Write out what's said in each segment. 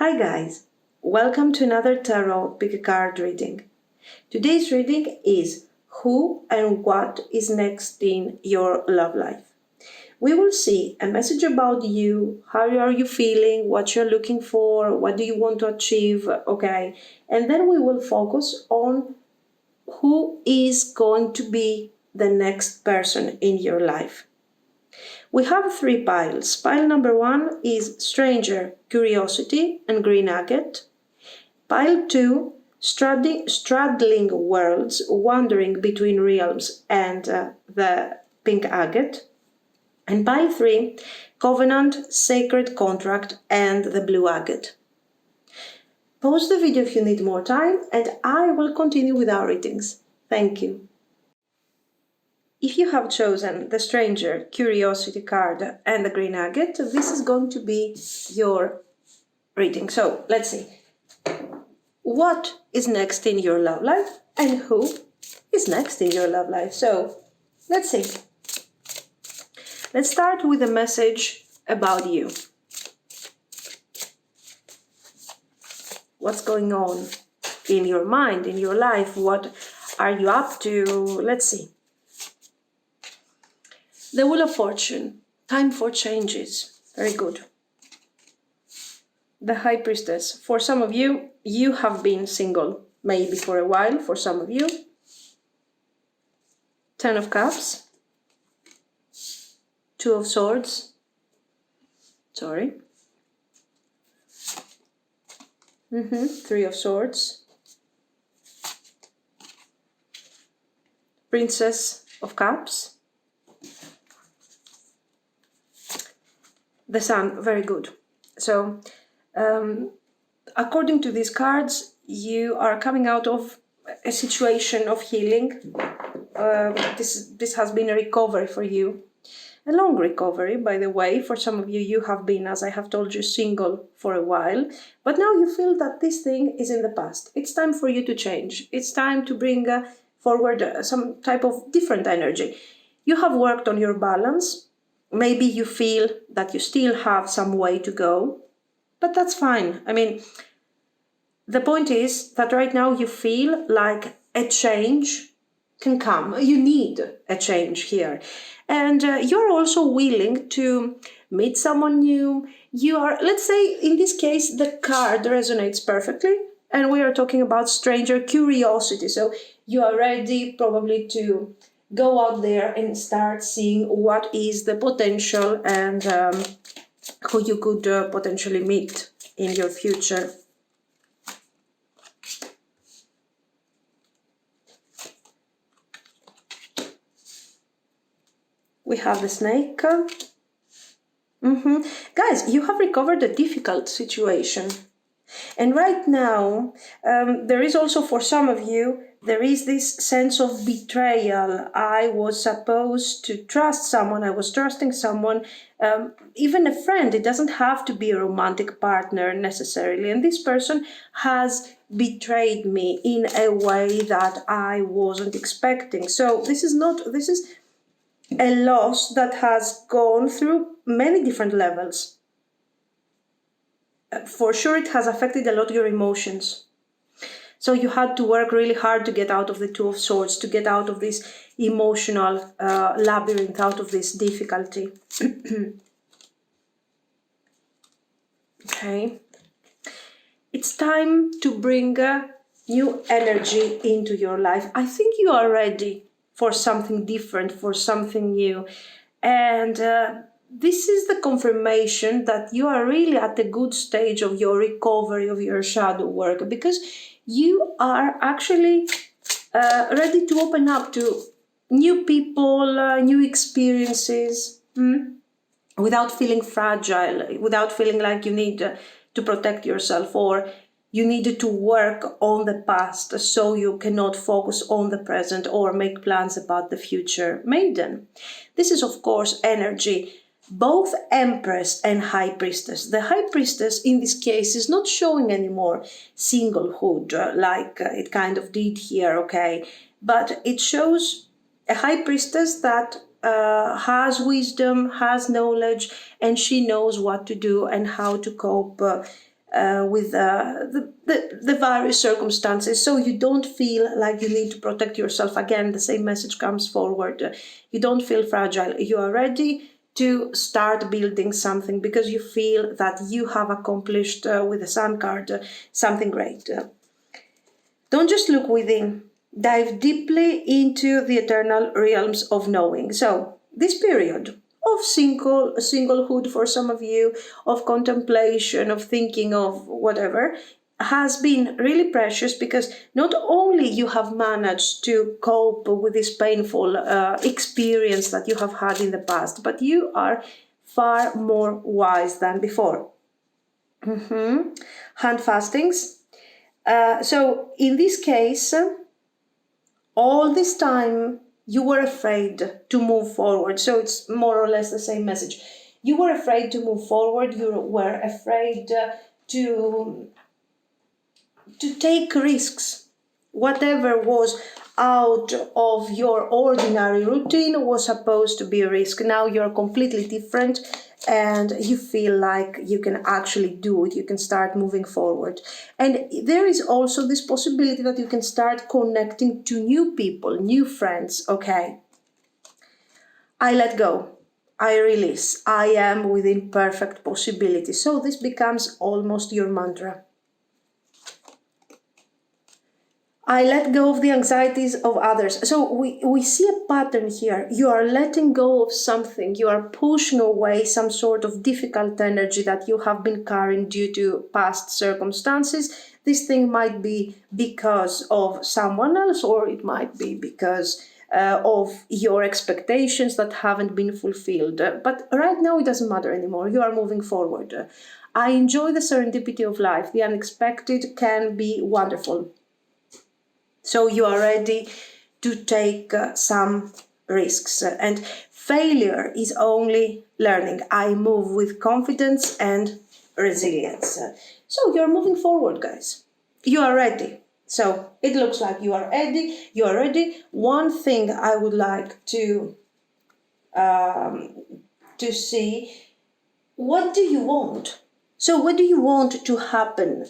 Hi guys, welcome to another tarot pick card reading. Today's reading is who and what is next in your love life. We will see a message about you, how are you feeling, what you're looking for, what do you want to achieve, okay? And then we will focus on who is going to be the next person in your life. We have three piles. Pile number 1 is Stranger, Curiosity and Green Agate. Pile 2, Straddling Worlds, Wandering Between Realms and the Pink Agate. And pile 3, Covenant, Sacred Contract and the Blue Agate. Pause the video if you need more time and I will continue with our readings. Thank you. If you have chosen the Stranger, Curiosity card and the Green Agate, this is going to be your reading. So, let's see. What is next in your love life and who is next in your love life? So, let's see. Let's start with a message about you. What's going on in your mind, in your life? What are you up to? Let's see. The Wheel of Fortune, time for changes, very good. The High Priestess, for some of you, you have been single, maybe for a while, for some of you. Ten of Cups, Two of Swords, Three of Swords, Princess of Cups, the Sun, very good. So, according to these cards, you are coming out of a situation of healing. This has been a recovery for you. A long recovery, by the way. For some of you, you have been, as I have told you, single for a while. But now you feel that this thing is in the past. It's time for you to change. It's time to bring forward some type of different energy. You have worked on your balance. Maybe you feel that you still have some way to go, but that's fine. I mean, the point is that right now you feel like a change can come. You need a change here. And you're also willing to meet someone new. You are, let's say, in this case, the card resonates perfectly. And we are talking about Stranger, Curiosity. So you are ready probably to go out there and start seeing what is the potential and who you could potentially meet in your future. We have the Snake. Guys, you have recovered a difficult situation. And right now, there is also for some of you, there is this sense of betrayal. I was supposed to trust someone, I was trusting someone, even a friend. It doesn't have to be a romantic partner necessarily. And this person has betrayed me in a way that I wasn't expecting. So this is a loss that has gone through many different levels. For sure, it has affected a lot your emotions. So you had to work really hard to get out of the Two of Swords, to get out of this emotional labyrinth, out of this difficulty. Okay. It's time to bring new energy into your life. I think you are ready for something different, for something new. And this is the confirmation that you are really at a good stage of your recovery, of your shadow work, because you are actually ready to open up to new people, new experiences, without feeling fragile, without feeling like you need to protect yourself or you needed to work on the past so you cannot focus on the present or make plans about the future. Maiden. This is, of course, energy. Both Empress and High Priestess. The High Priestess in this case is not showing any more singlehood like it kind of did here, okay? But it shows a High Priestess that has wisdom, has knowledge, and she knows what to do and how to cope with the various circumstances, so you don't feel like you need to protect yourself. Again, the same message comes forward. You don't feel fragile. You are ready to start building something because you feel that you have accomplished, with the Sun card, something great. Don't just look within. Dive deeply into the eternal realms of knowing. So, this period of singlehood for some of you, of contemplation, of thinking of whatever, has been really precious because not only you have managed to cope with this painful experience that you have had in the past, but you are far more wise than before. Hand fastings. So in this case, all this time you were afraid to move forward. So it's more or less the same message. You were afraid to move forward. You were afraid to take risks. Whatever was out of your ordinary routine was supposed to be a risk. Now you're completely different and you feel like you can actually do it. You can start moving forward. And there is also this possibility that you can start connecting to new people, new friends. Okay. I let go. I release. I am within perfect possibility. So this becomes almost your mantra. I let go of the anxieties of others. So we see a pattern here. You are letting go of something. You are pushing away some sort of difficult energy that you have been carrying due to past circumstances. This thing might be because of someone else, or it might be because of your expectations that haven't been fulfilled. But right now it doesn't matter anymore. You are moving forward. I enjoy the serendipity of life. The unexpected can be wonderful. So you are ready to take some risks. And failure is only learning. I move with confidence and resilience. So you're moving forward, guys. You are ready. So it looks like you are ready. You are ready. One thing I would like to see, what do you want? So what do you want to happen,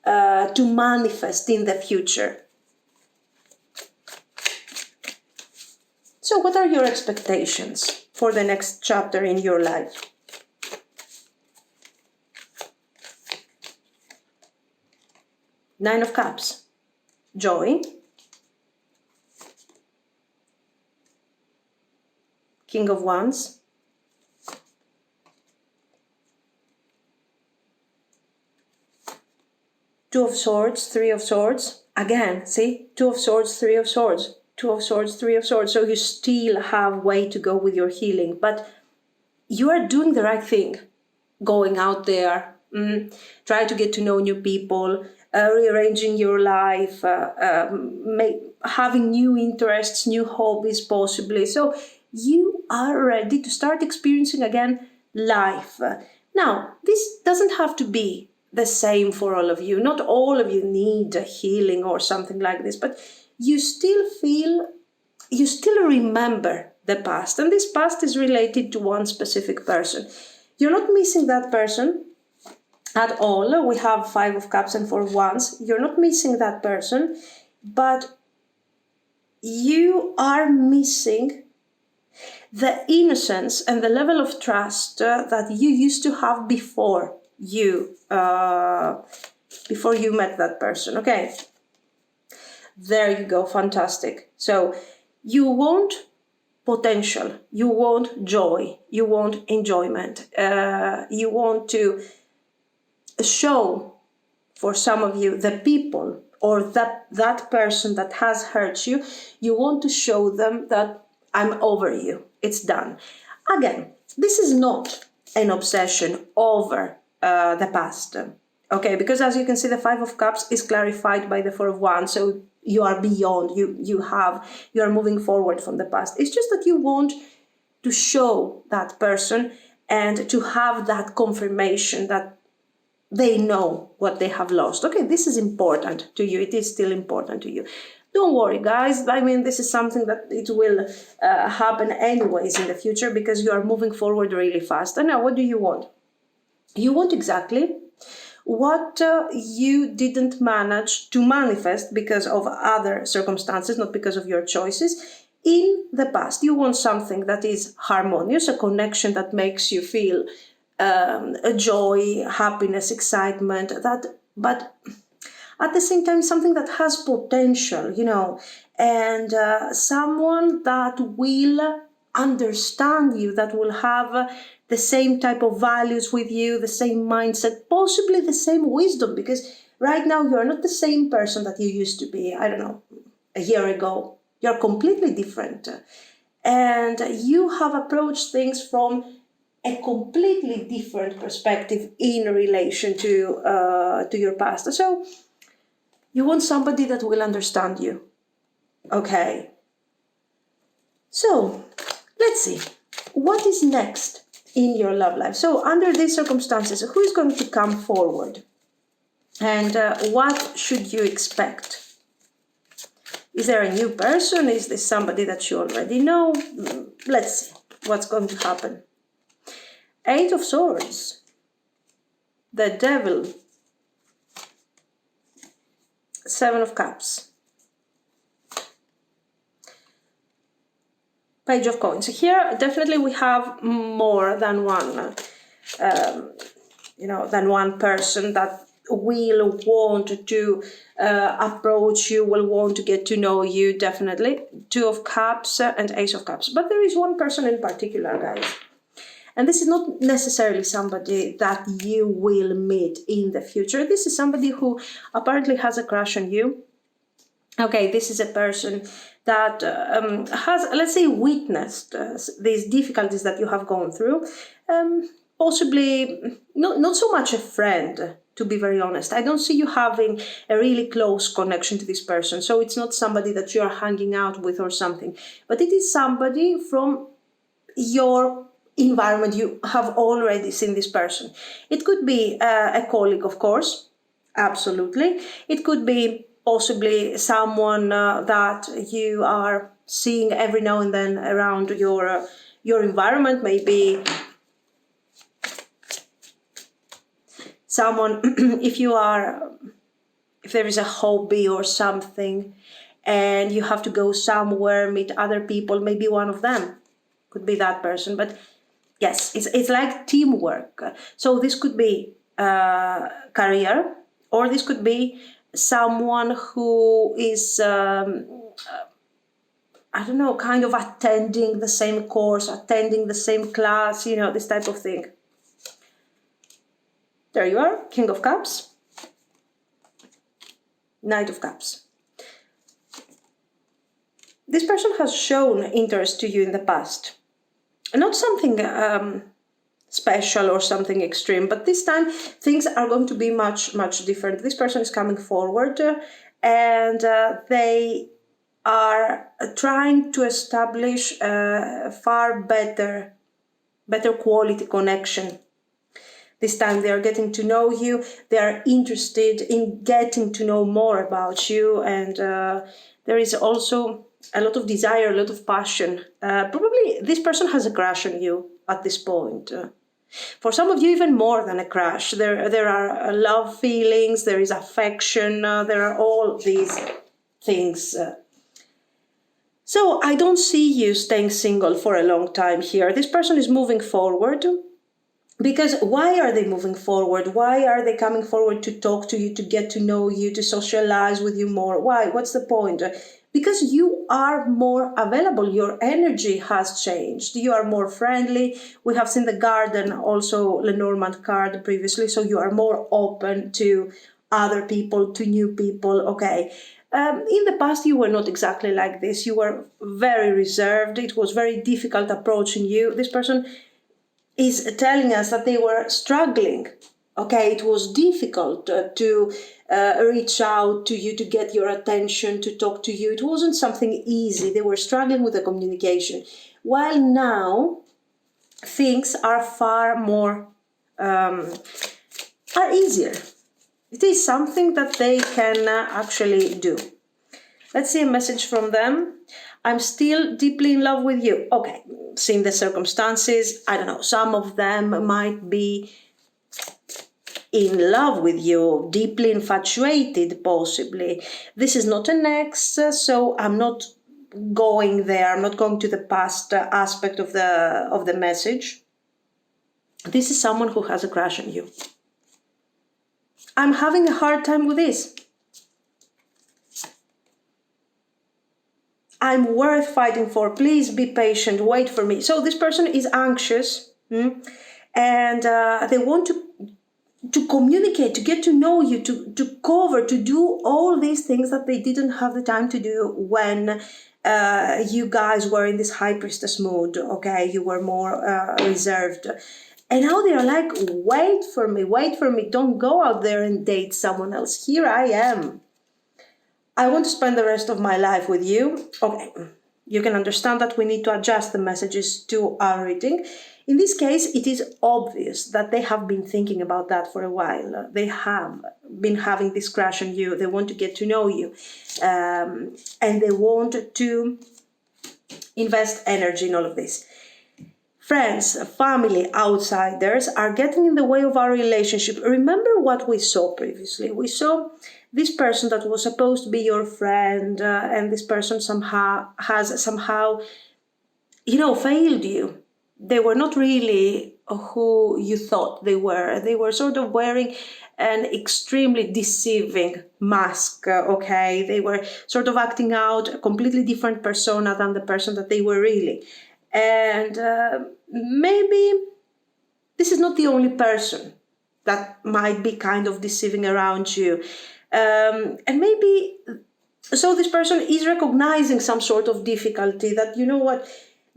to manifest in the future? So what are your expectations for the next chapter in your life? Nine of Cups. Joy. King of Wands. Two of Swords, Three of Swords. Again, see? Two of Swords, Three of Swords. Two of Swords, Three of Swords. So you still have way to go with your healing, but you are doing the right thing. Going out there, try to get to know new people, rearranging your life, having new interests, new hobbies possibly. So you are ready to start experiencing again life. Now, this doesn't have to be the same for all of you. Not all of you need a healing or something like this, but you still remember the past, and this past is related to one specific person. You're not missing that person at all. We have Five of Cups and Four of Wands. You're not missing that person, but you are missing the innocence and the level of trust that you used to have before you met that person. Okay. There you go, fantastic. So you want potential, you want joy, you want enjoyment, you want to show, for some of you, the people or that person that has hurt you, you want to show them that I'm over you, it's done. Again, this is not an obsession over the past. Okay, because as you can see, the Five of Cups is clarified by the Four of Wands, so you are beyond, you are moving forward from the past. It's just that you want to show that person and to have that confirmation that they know what they have lost. Okay, this is important to you. It is still important to you. Don't worry, guys. I mean, this is something that it will happen anyways in the future because you are moving forward really fast. And now, what do you want? You want exactly what you didn't manage to manifest because of other circumstances, not because of your choices, in the past. You want something that is harmonious, a connection that makes you feel a joy, happiness, excitement, but at the same time something that has potential, and someone that will understand you, that will have the same type of values with you, the same mindset, possibly the same wisdom, because right now you're not the same person that you used to be, I don't know, a year ago. You're completely different. And you have approached things from a completely different perspective in relation to your past. So you want somebody that will understand you. Okay. So let's see. What is next in your love life? So under these circumstances, who is going to come forward? And what should you expect? Is there a new person? Is this somebody that you already know? Let's see what's going to happen. Eight of Swords, the Devil, Seven of Cups, Page of Coins. Here, definitely we have more than one, than one person that will want to approach you, will want to get to know you, definitely. Two of Cups and Ace of Cups. But there is one person in particular, guys. And this is not necessarily somebody that you will meet in the future. This is somebody who apparently has a crush on you. Okay, this is a person that has, let's say, witnessed these difficulties that you have gone through. Possibly not so much a friend, to be very honest. I don't see you having a really close connection to this person. So it's not somebody that you are hanging out with or something. But it is somebody from your environment. You have already seen this person. It could be a colleague, of course, absolutely. It could be possibly someone that you are seeing every now and then around your environment. Maybe someone, if there is a hobby or something, and you have to go somewhere, meet other people, maybe one of them could be that person. But yes, it's like teamwork. So this could be career, or this could be someone who is, kind of attending the same course, attending the same class, this type of thing. There you are, King of Cups, Knight of Cups. This person has shown interest to you in the past. Not something special or something extreme, but this time things are going to be much, much different. This person is coming forward and they are trying to establish a far better quality connection. This time they are getting to know you, they are interested in getting to know more about you, and there is also a lot of desire, a lot of passion. Probably this person has a crush on you at this point. For some of you, even more than a crush. There are love feelings, there is affection, there are all these things. So I don't see you staying single for a long time here. This person is moving forward. Because why are they moving forward? Why are they coming forward to talk to you, to get to know you, to socialize with you more? Why? What's the point? Because you are more available. Your energy has changed. You are more friendly. We have seen the Garden, also Lenormand card previously. So you are more open to other people, to new people. Okay. In the past, you were not exactly like this. You were very reserved. It was very difficult approaching you. This person is telling us that they were struggling. Okay, it was difficult to reach out to you, to get your attention, to talk to you. It wasn't something easy. They were struggling with the communication. While now, things are far more, are easier. It is something that they can actually do. Let's see a message from them. I'm still deeply in love with you. Okay, seeing the circumstances, I don't know, some of them might be in love with you, deeply infatuated, possibly. This is not an ex, so I'm not going there. I'm not going to the past aspect of the message. This is someone who has a crush on you. I'm having a hard time with this. I'm worth fighting for. Please be patient. Wait for me. So this person is anxious, and they want to communicate, to get to know you, to cover, to do all these things that they didn't have the time to do when you guys were in this high priestess mood. Okay, you were more reserved. And now they are like, wait for me, don't go out there and date someone else. Here I am. I want to spend the rest of my life with you. Okay, you can understand that we need to adjust the messages to our reading. In this case, it is obvious that they have been thinking about that for a while. They have been having this crush on you. They want to get to know you. And they want to invest energy in all of this. Friends, family, outsiders are getting in the way of our relationship. Remember what we saw previously. We saw this person that was supposed to be your friend, and this person has somehow, failed you. They were not really who you thought they were. They were sort of wearing an extremely deceiving mask, okay? They were sort of acting out a completely different persona than the person that they were really. And maybe this is not the only person that might be kind of deceiving around you. And maybe, so this person is recognizing some sort of difficulty that, you know what,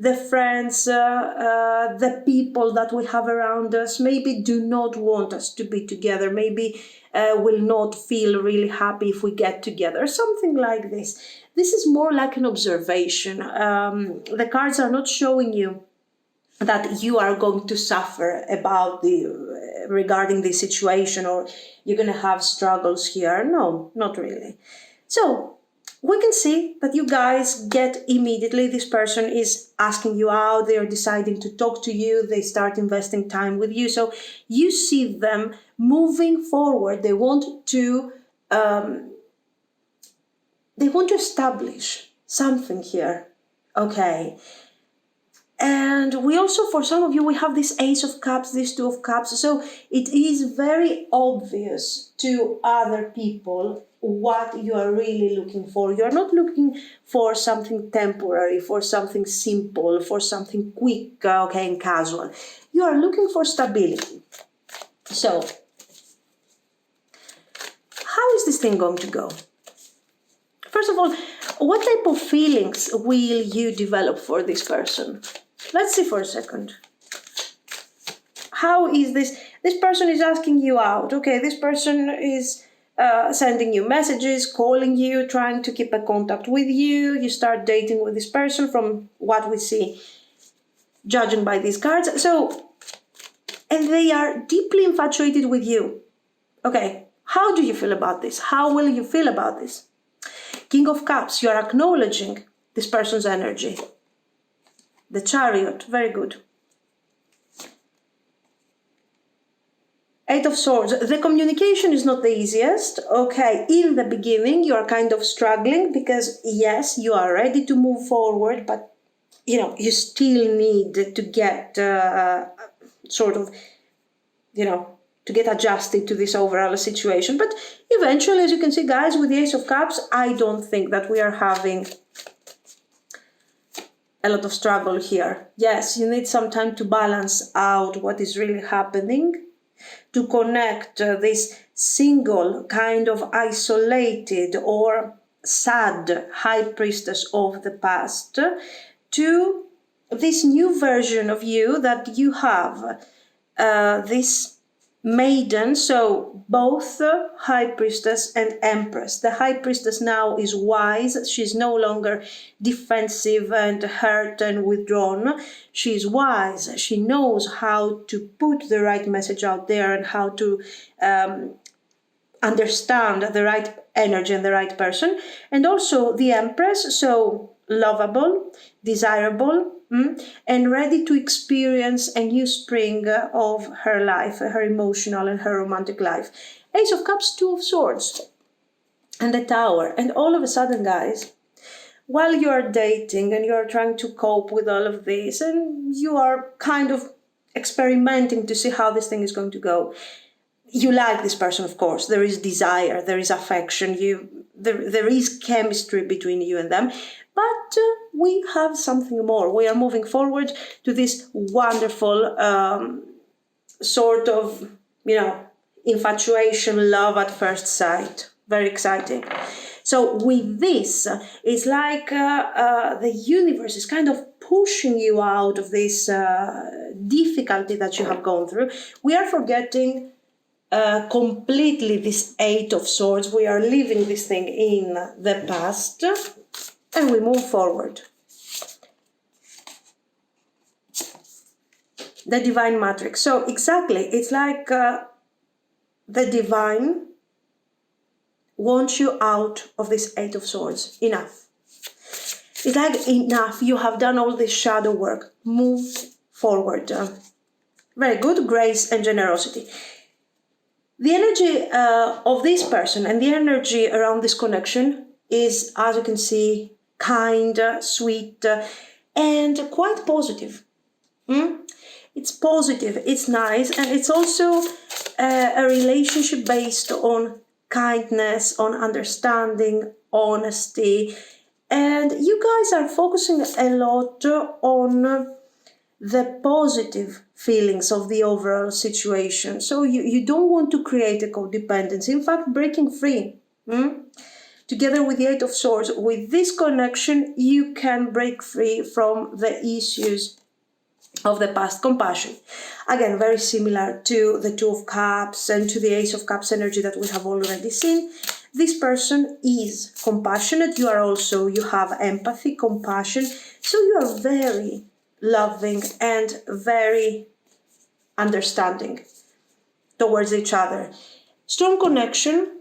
the friends, the people that we have around us maybe do not want us to be together, maybe will not feel really happy if we get together, something like this. This is more like an observation. The cards are not showing you that you are going to suffer regarding the situation, or you're going to have struggles here. No, not really. So we can see that you guys get immediately, this person is asking you out, they are deciding to talk to you, they start investing time with you. So you see them moving forward. They want to establish something here. Okay. And we also, for some of you, we have this Ace of Cups, this Two of Cups. So it is very obvious to other people what you are really looking for. You are not looking for something temporary, for something simple, for something quick, and casual. You are looking for stability. So, how is this thing going to go? First of all, what type of feelings will you develop for this person? Let's see for a second. How is this? This person is asking you out. Okay, this person is sending you messages, calling you, trying to keep a contact with you. You start dating with this person from what we see, judging by these cards. So, and they are deeply infatuated with you. Okay, how do you feel about this? How will you feel about this? King of Cups, you are acknowledging this person's energy. The Chariot, very good. Eight of Swords, the communication is not the easiest. Okay, in the beginning you are kind of struggling because yes, you are ready to move forward, but you still need to get to get adjusted to this overall situation. But eventually, as you can see, guys, with the Ace of Cups, I don't think that we are having a lot of struggle here. Yes, you need some time to balance out what is really happening, to connect this single kind of isolated or sad high priestess of the past to this new version of you that you have, this maiden, so both high priestess and empress. The high priestess now is wise. She's no longer defensive and hurt and withdrawn. She's wise. She knows how to put the right message out there and how to understand the right energy and the right person. And also the empress, so lovable, desirable, and ready to experience a new spring of her life, her emotional and her romantic life. Ace of Cups, Two of Swords, and the Tower. And all of a sudden, guys, while you are dating and you are trying to cope with all of this and you are kind of experimenting to see how this thing is going to go, you like this person, of course. There is desire, there is affection, there is chemistry between you and them. But we have something more. We are moving forward to this wonderful sort of, infatuation, love at first sight. Very exciting. So with this, it's like the universe is kind of pushing you out of this difficulty that you have gone through. We are forgetting completely this Eight of Swords. We are leaving this thing in the past and we move forward. The Divine Matrix. So exactly, it's like the Divine wants you out of this Eight of Swords. Enough. It's like enough. You have done all this shadow work. Move forward. Very good. Grace and generosity. The energy of this person and the energy around this connection is, as you can see, kind, sweet, and quite positive. It's positive, it's nice, and it's also a relationship based on kindness, on understanding, honesty. And you guys are focusing a lot on the positive feelings of the overall situation. So you don't want to create a codependency. In fact, breaking free. Together with the Eight of Swords, with this connection, you can break free from the issues of the past. Compassion. Again, very similar to the Two of Cups and to the Ace of Cups energy that we have already seen. This person is compassionate. You have empathy, compassion. So you are very loving and very understanding towards each other. Strong connection.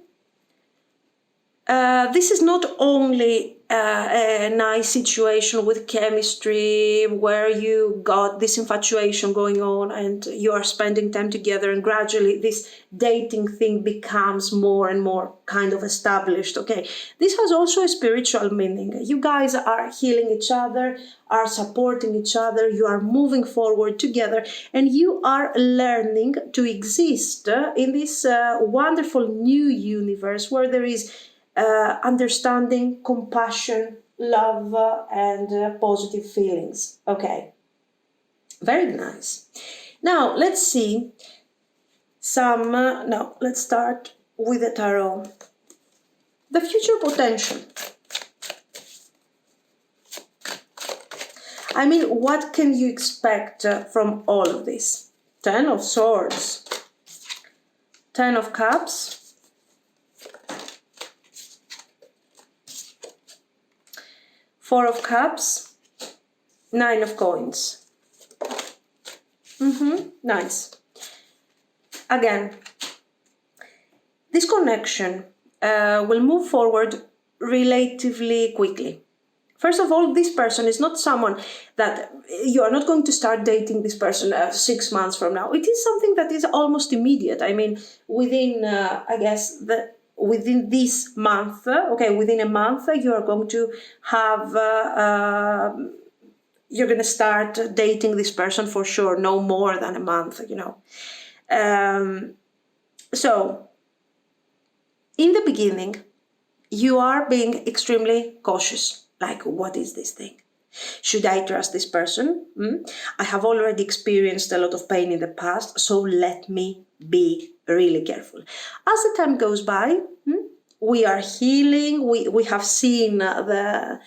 This is not only a nice situation with chemistry where you got this infatuation going on and you are spending time together and gradually this dating thing becomes more and more kind of established. Okay, this has also a spiritual meaning. You guys are healing each other, are supporting each other, you are moving forward together, and you are learning to exist in this wonderful new universe where there is understanding, compassion, love, and positive feelings. Okay, very nice. Now let's see some. Let's start with the tarot. The future potential. I mean, what can you expect from all of this? Ten of Swords, Ten of Cups, Four of Cups, Nine of Coins. Nice. Again, this connection will move forward relatively quickly. First of all, this person is not someone that you are not going to start dating this person 6 months from now. It is something that is almost immediate. I mean, within, within this month, within a month, you are going to have, you're going to start dating this person for sure, no more than a month, So, in the beginning, you are being extremely cautious. Like, what is this thing? Should I trust this person? I have already experienced a lot of pain in the past, so let me be really careful. As the time goes by, we are healing. We have seen the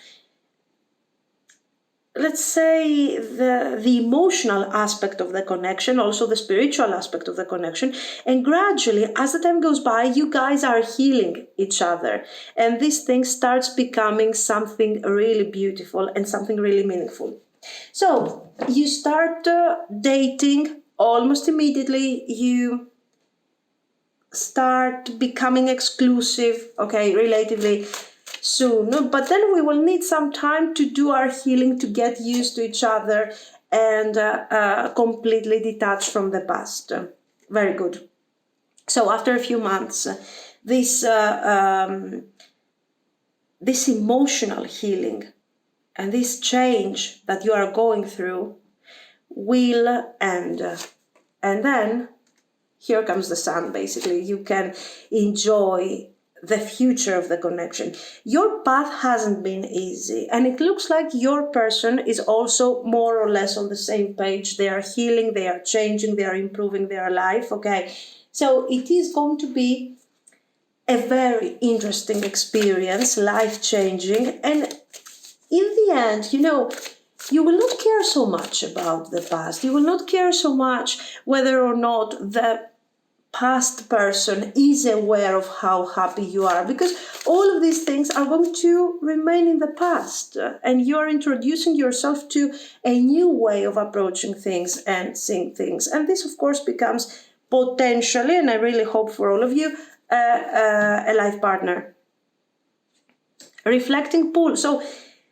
emotional aspect of the connection, also the spiritual aspect of the connection. And gradually, as the time goes by, you guys are healing each other. And this thing starts becoming something really beautiful and something really meaningful. So you start dating almost immediately. You start becoming exclusive, relatively. soon, but then we will need some time to do our healing, to get used to each other, and completely detach from the past. Very good. So after a few months, this emotional healing and this change that you are going through will end. And then here comes the sun, basically. You can enjoy the future of the connection. Your path hasn't been easy, and it looks like your person is also more or less on the same page. They are healing, they are changing, they are improving their life, okay? So it is going to be a very interesting experience, life-changing, and in the end, you will not care so much about the past. You will not care so much whether or not the past person is aware of how happy you are, because all of these things are going to remain in the past, and you are introducing yourself to a new way of approaching things and seeing things. And this, of course, becomes potentially, and I really hope for all of you, a life partner. Reflecting pool. So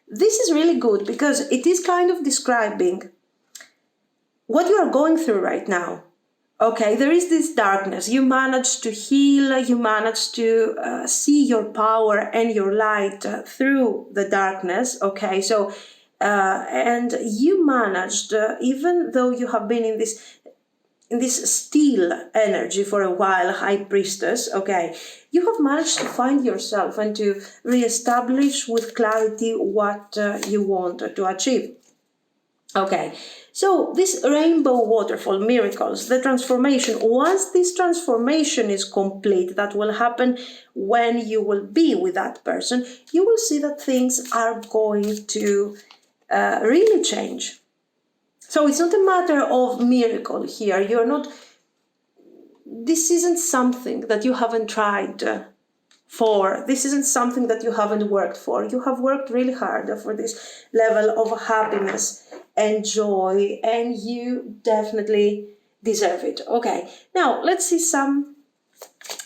this is really good because it is kind of describing what you are going through right now. Okay, there is this darkness. You managed to heal, you managed to see your power and your light through the darkness. Okay, so, and you managed, even though you have been in this still energy for a while, High Priestess, okay, you have managed to find yourself and to reestablish with clarity what you want to achieve. Okay, so this rainbow waterfall, miracles, the transformation, once this transformation is complete, that will happen when you will be with that person, you will see that things are going to really change. So it's not a matter of miracle here. This isn't something that you haven't tried for. This isn't something that you haven't worked for. You have worked really hard for this level of happiness and joy, and you definitely deserve it. Okay, now let's see some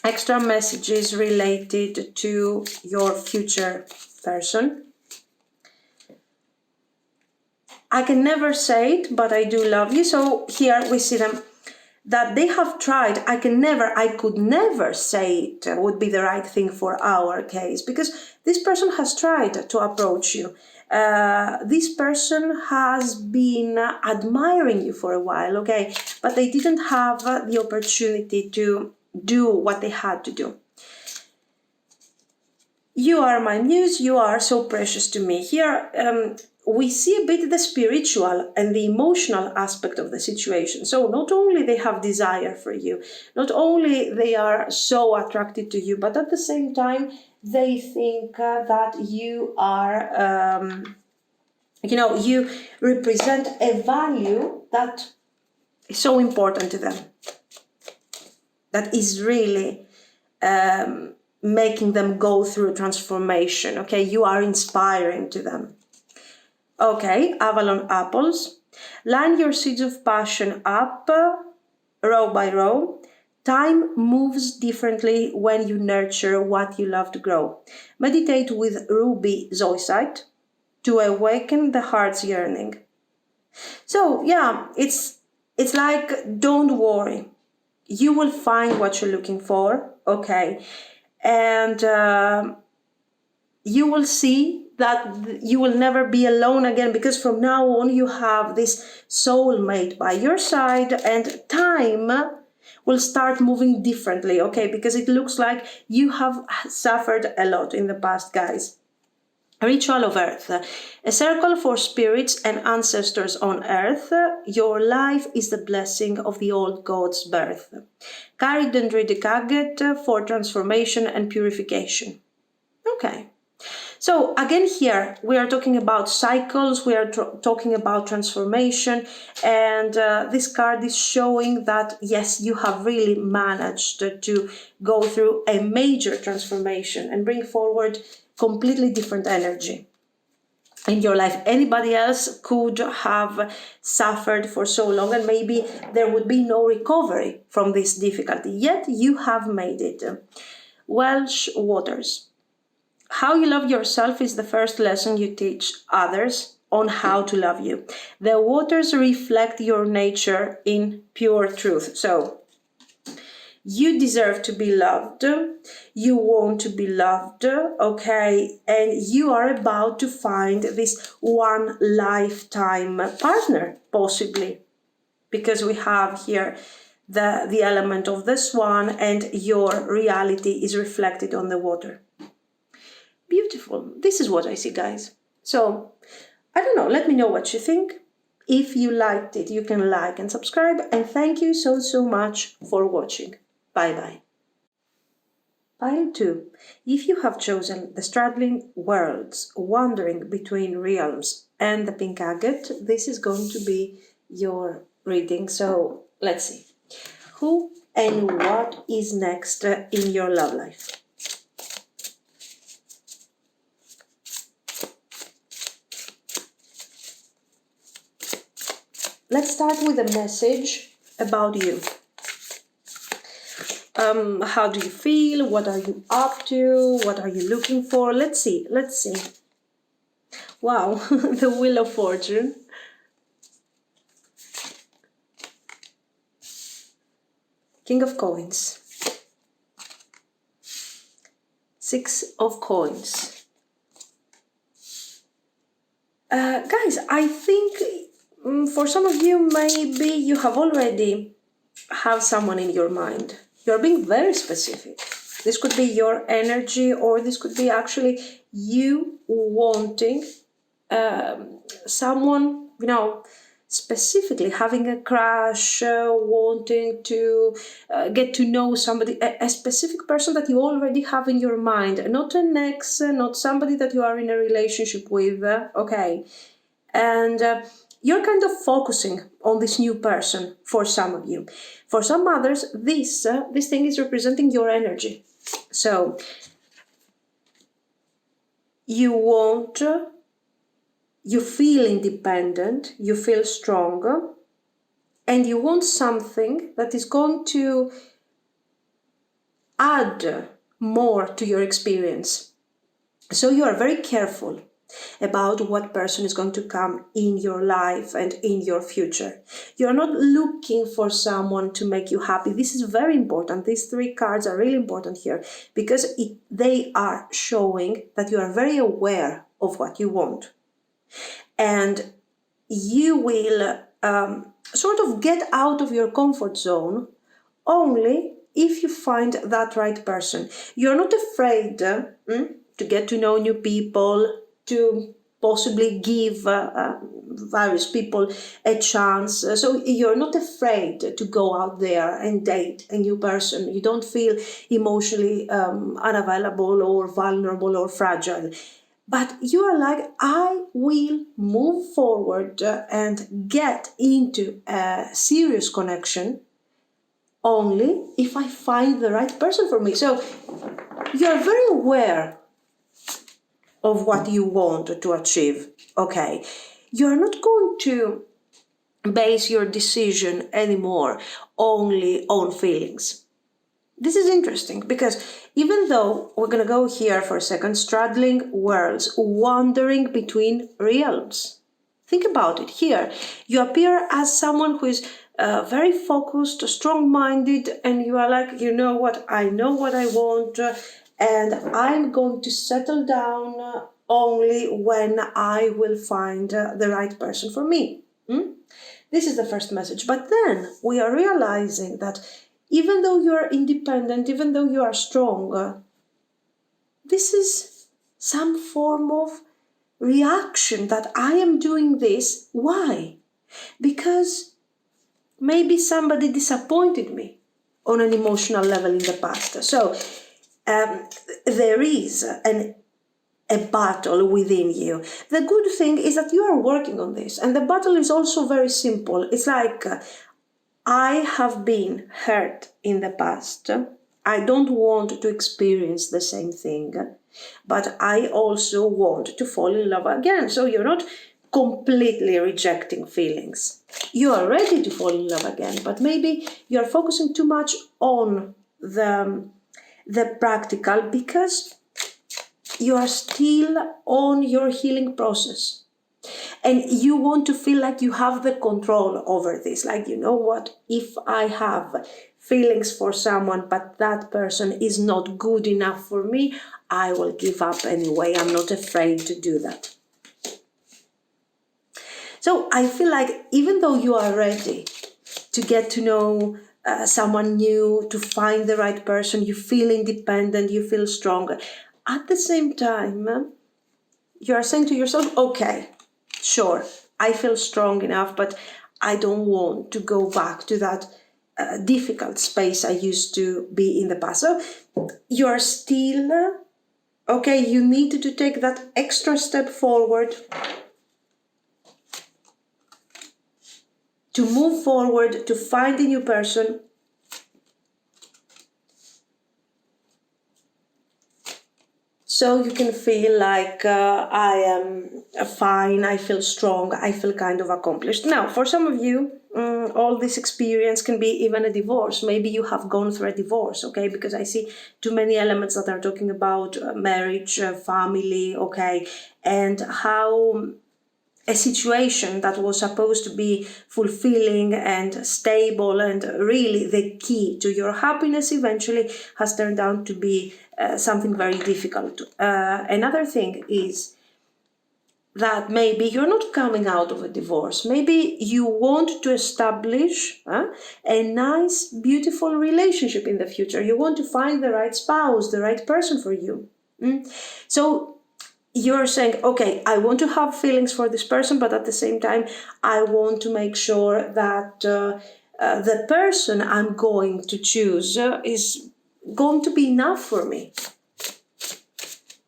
extra messages related to your future person. I can never say it, but I do love you. So here we see them, that they have tried. I could never say it would be the right thing for our case, because this person has tried to approach you. This person has been admiring you for a while, okay, but they didn't have the opportunity to do what they had to do. You are my muse, you are so precious to me. Here we see a bit the spiritual and the emotional aspect of the situation. So not only they have desire for you, not only they are so attracted to you, but at the same time they think that you are, you represent a value that is so important to them, that is really making them go through a transformation. Okay, you are inspiring to them. Okay, Avalon apples. Line your seeds of passion up, row by row. Time moves differently when you nurture what you love to grow. Meditate with ruby zoisite to awaken the heart's yearning. So yeah, it's like, don't worry. You will find what you're looking for, okay? And you will see that you will never be alone again, because from now on you have this soulmate by your side, and time will start moving differently, okay? Because it looks like you have suffered a lot in the past, guys. Ritual of Earth. A circle for spirits and ancestors on Earth. Your life is the blessing of the old god's birth. Carry dendritic agate for transformation and purification. Okay. So again here, we are talking about cycles, we are talking about transformation, and this card is showing that, yes, you have really managed to go through a major transformation and bring forward completely different energy in your life. Anybody else could have suffered for so long, and maybe there would be no recovery from this difficulty, yet you have made it. Welsh waters. How you love yourself is the first lesson you teach others on how to love you. The waters reflect your nature in pure truth. So, you deserve to be loved, you want to be loved, okay, and you are about to find this one lifetime partner, possibly, because we have here the element of the swan and your reality is reflected on the water. Beautiful. This is what I see, guys. So, I don't know, let me know what you think. If you liked it, you can like and subscribe, and thank you so much for watching. Bye-bye. Pile 2. If you have chosen the straddling worlds, wandering between realms, and the pink agate, this is going to be your reading. So let's see. Who and what is next in your love life? Let's start with a message about you. How do you feel? What are you up to? What are you looking for? Let's see. Wow, the Wheel of Fortune. King of Coins. 6 of Coins. Guys, I think for some of you, maybe you have already have someone in your mind. You're being very specific. This could be your energy, or this could be actually you wanting someone, specifically having a crush, wanting to get to know somebody, a specific person that you already have in your mind, not an ex, not somebody that you are in a relationship with, okay? And you're kind of focusing on this new person for some of you. For some others, this thing is representing your energy. So you feel independent, you feel stronger, and you want something that is going to add more to your experience. So you are very careful about what person is going to come in your life and in your future. You're not looking for someone to make you happy. This is very important. These 3 cards are really important here because they are showing that you are very aware of what you want. And you will sort of get out of your comfort zone only if you find that right person. You're not afraid to get to know new people, to possibly give various people a chance. So you're not afraid to go out there and date a new person. You don't feel emotionally unavailable or vulnerable or fragile. But you are like, I will move forward and get into a serious connection only if I find the right person for me. So you're very aware of what you want to achieve, okay? You're not going to base your decision anymore only on feelings. This is interesting because even though we're going to go here for a second, straddling worlds, wandering between realms. Think about it here. You appear as someone who is very focused, strong-minded, and you are like, you know what, I know what I want, and I'm going to settle down only when I will find the right person for me. This is the first message. But then we are realizing that even though you are independent, even though you are strong, this is some form of reaction that I am doing this. Why? Because maybe somebody disappointed me on an emotional level in the past. So there is a battle within you. The good thing is that you are working on this, and the battle is also very simple. It's like, I have been hurt in the past. I don't want to experience the same thing, but I also want to fall in love again. So you're not completely rejecting feelings. You are ready to fall in love again, but maybe you're focusing too much on the practical because you are still on your healing process. And you want to feel like you have the control over this. Like, you know what, if I have feelings for someone, but that person is not good enough for me, I will give up anyway. I'm not afraid to do that. So I feel like even though you are ready to get to know someone new, to find the right person, you feel independent, you feel stronger. At the same time, you are saying to yourself, okay, sure, I feel strong enough, but I don't want to go back to that difficult space I used to be in the past. So you are still, okay, you need to take that extra step forward to move forward, to find a new person. So you can feel like I am fine, I feel strong, I feel kind of accomplished. Now, for some of you, all this experience can be even a divorce. Maybe you have gone through a divorce, okay? Because I see too many elements that are talking about marriage, family, okay? And how a situation that was supposed to be fulfilling and stable and really the key to your happiness eventually has turned out to be something very difficult. Another thing is that maybe you're not coming out of a divorce. Maybe you want to establish a nice, beautiful relationship in the future. You want to find the right spouse, the right person for you. So you're saying, okay, I want to have feelings for this person, but at the same time, I want to make sure that the person I'm going to choose is going to be enough for me.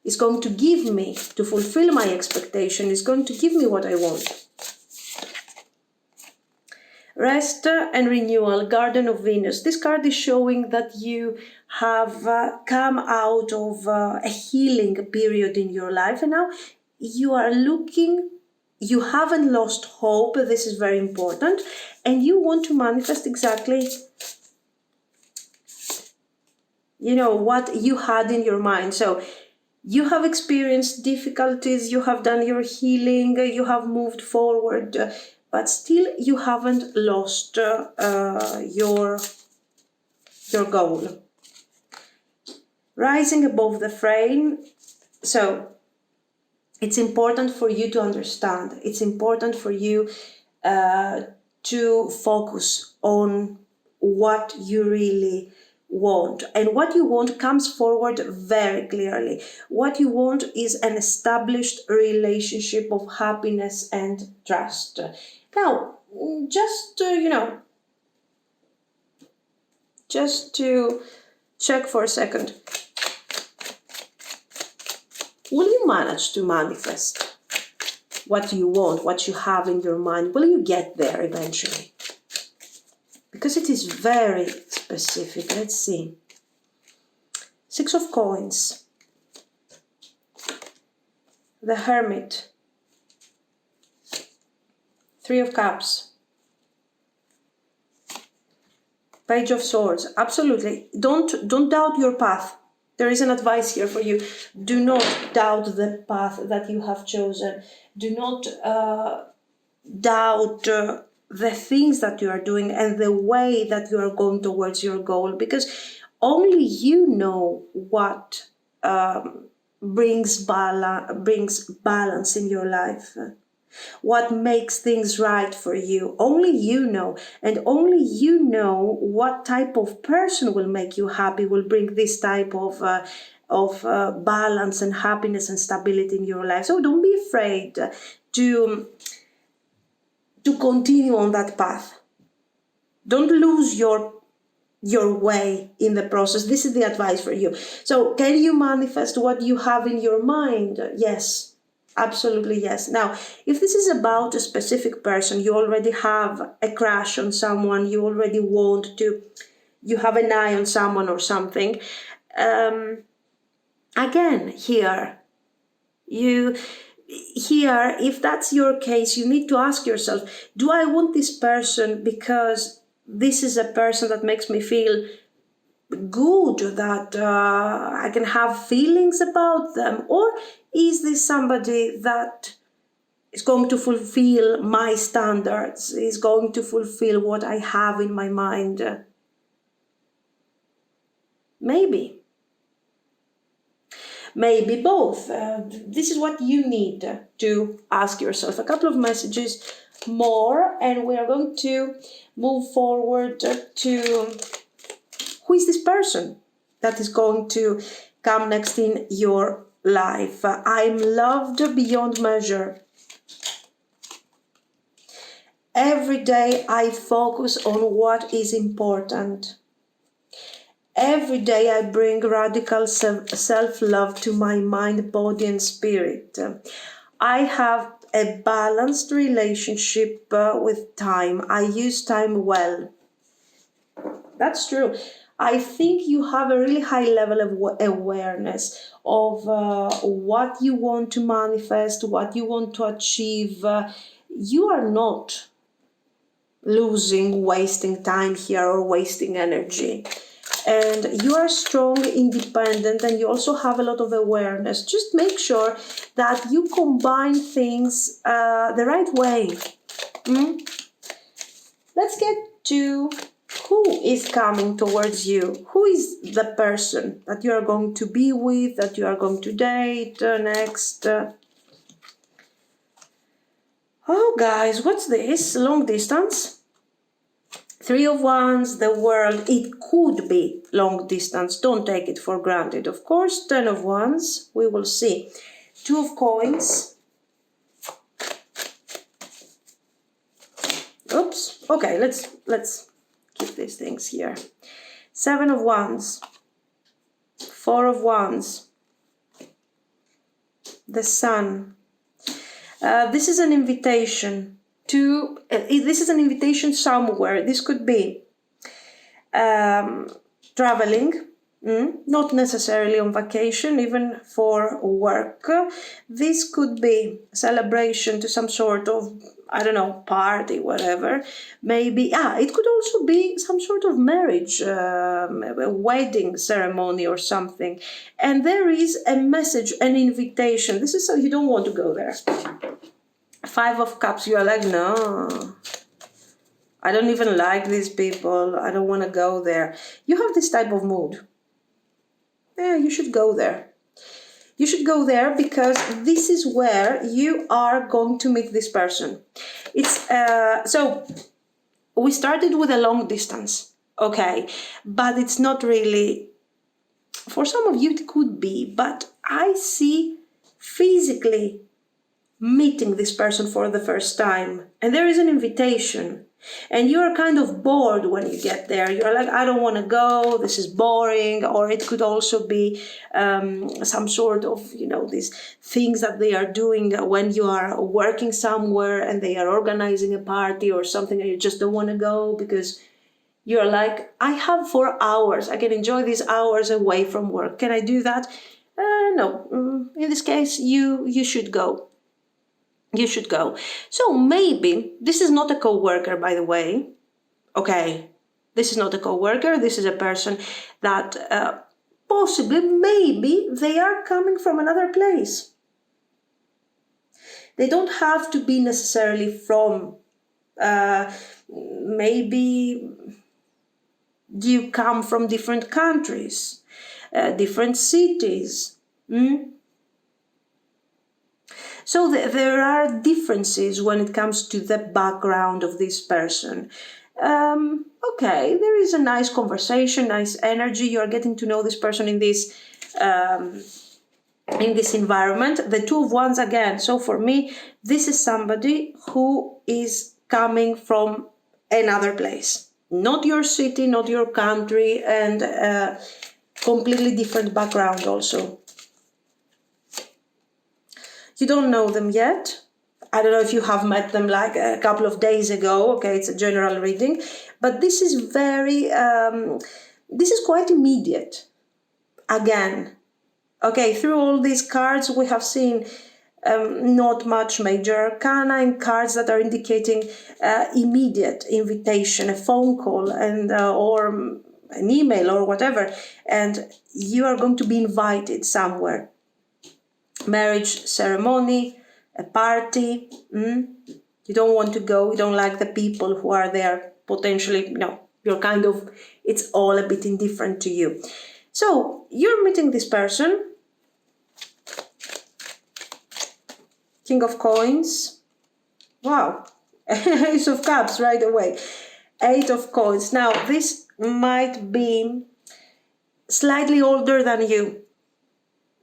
Is going to give me, to fulfill my expectation, is going to give me what I want. Rest and renewal, Garden of Venus. This card is showing that you have come out of a healing period in your life, and now you are looking, you haven't lost hope, this is very important, and you want to manifest exactly, you know, what you had in your mind. So you have experienced difficulties, you have done your healing, you have moved forward, but still you haven't lost your goal. Rising above the frame. So it's important for you to understand. It's important for you to focus on what you really want. And what you want comes forward very clearly. What you want is an established relationship of happiness and trust. Now, just to check for a second. Will you manage to manifest what you want, what you have in your mind? Will you get there eventually? Because it is very specific. Let's see. 6 of Coins. The Hermit. 3 of Cups. Page of Swords. Absolutely. Don't doubt your path. There is an advice here for you. Do not doubt the path that you have chosen. Do not doubt the things that you are doing and the way that you are going towards your goal, because only you know what brings balance in your life. What makes things right for you. Only you know, and only you know what type of person will make you happy, will bring this type of balance and happiness and stability in your life. So don't be afraid to continue on that path. Don't lose your way in the process. This is the advice for you. So can you manifest what you have in your mind? Yes. Absolutely, yes. Now, if this is about a specific person, you already have a crush on someone, you already want to, you have an eye on someone or something. Again, if that's your case, you need to ask yourself, do I want this person because this is a person that makes me feel good, that I can have feelings about them? Or is this somebody that is going to fulfill my standards, is going to fulfill what I have in my mind? Maybe. Maybe both. This is what you need to ask yourself. A couple of messages more, and we are going to move forward to who is this person that is going to come next in your life. I'm loved beyond measure. Every day I focus on what is important. Every day I bring radical self-love to my mind, body and spirit. I have a balanced relationship with time. I use time well. That's true. I think you have a really high level of awareness of what you want to manifest, what you want to achieve. You are not wasting time here or wasting energy. And you are strong, independent, and you also have a lot of awareness. Just make sure that you combine things the right way. Let's get to who is coming towards you. Who is the person that you are going to be with, that you are going to date next? Oh, guys, what's this? Long distance? Three of Wands, the World. It could be long distance. Don't take it for granted, of course. 10 of Wands. We will see. 2 of Coins. Oops. Okay, let's keep these things here. 7 of Wands. 4 of Wands. The Sun. This is an invitation. This is an invitation somewhere. This could be traveling, not necessarily on vacation, even for work. This could be a celebration to some sort of, I don't know, party, whatever. Maybe, it could also be some sort of marriage, a wedding ceremony or something. And there is a message, an invitation. This is so you don't want to go there. 5 of Cups, you are like, no, I don't even like these people. I don't want to go there. You have this type of mood. Yeah, you should go there. You should go there because this is where you are going to meet this person. It's so we started with a long distance, okay, but it's not really. For some of you, it could be, but I see physically meeting this person for the first time, and there is an invitation, and you're kind of bored when you get there. You're like, I don't want to go, this is boring. Or it could also be some sort of, these things that they are doing when you are working somewhere and they are organizing a party or something, and you just don't want to go because you're like, I have 4 hours, I can enjoy these hours away from work. Can I do that? No. In this case, you should go. You should go. So maybe this is not a co-worker, by the way. Okay, this is not a co-worker. This is a person that possibly, maybe they are coming from another place. They don't have to be necessarily from, maybe you come from different countries, different cities. So there are differences when it comes to the background of this person. Okay, there is a nice conversation, nice energy. You are getting to know this person in this environment. The 2 of Wands again. So for me, this is somebody who is coming from another place. Not your city, not your country, and completely different background also. You don't know them yet. I don't know if you have met them like a couple of days ago. Okay, it's a general reading. But this is this is quite immediate. Again, okay, through all these cards we have seen not much major arcana and cards that are indicating immediate invitation, a phone call, and or an email or whatever, and you are going to be invited somewhere. Marriage ceremony, a party. You don't want to go, you don't like the people who are there, potentially, no, you're kind of, it's all a bit indifferent to you. So you're meeting this person. King of Coins. Wow. Ace of Cups right away. Eight of Coins. Now this might be slightly older than you.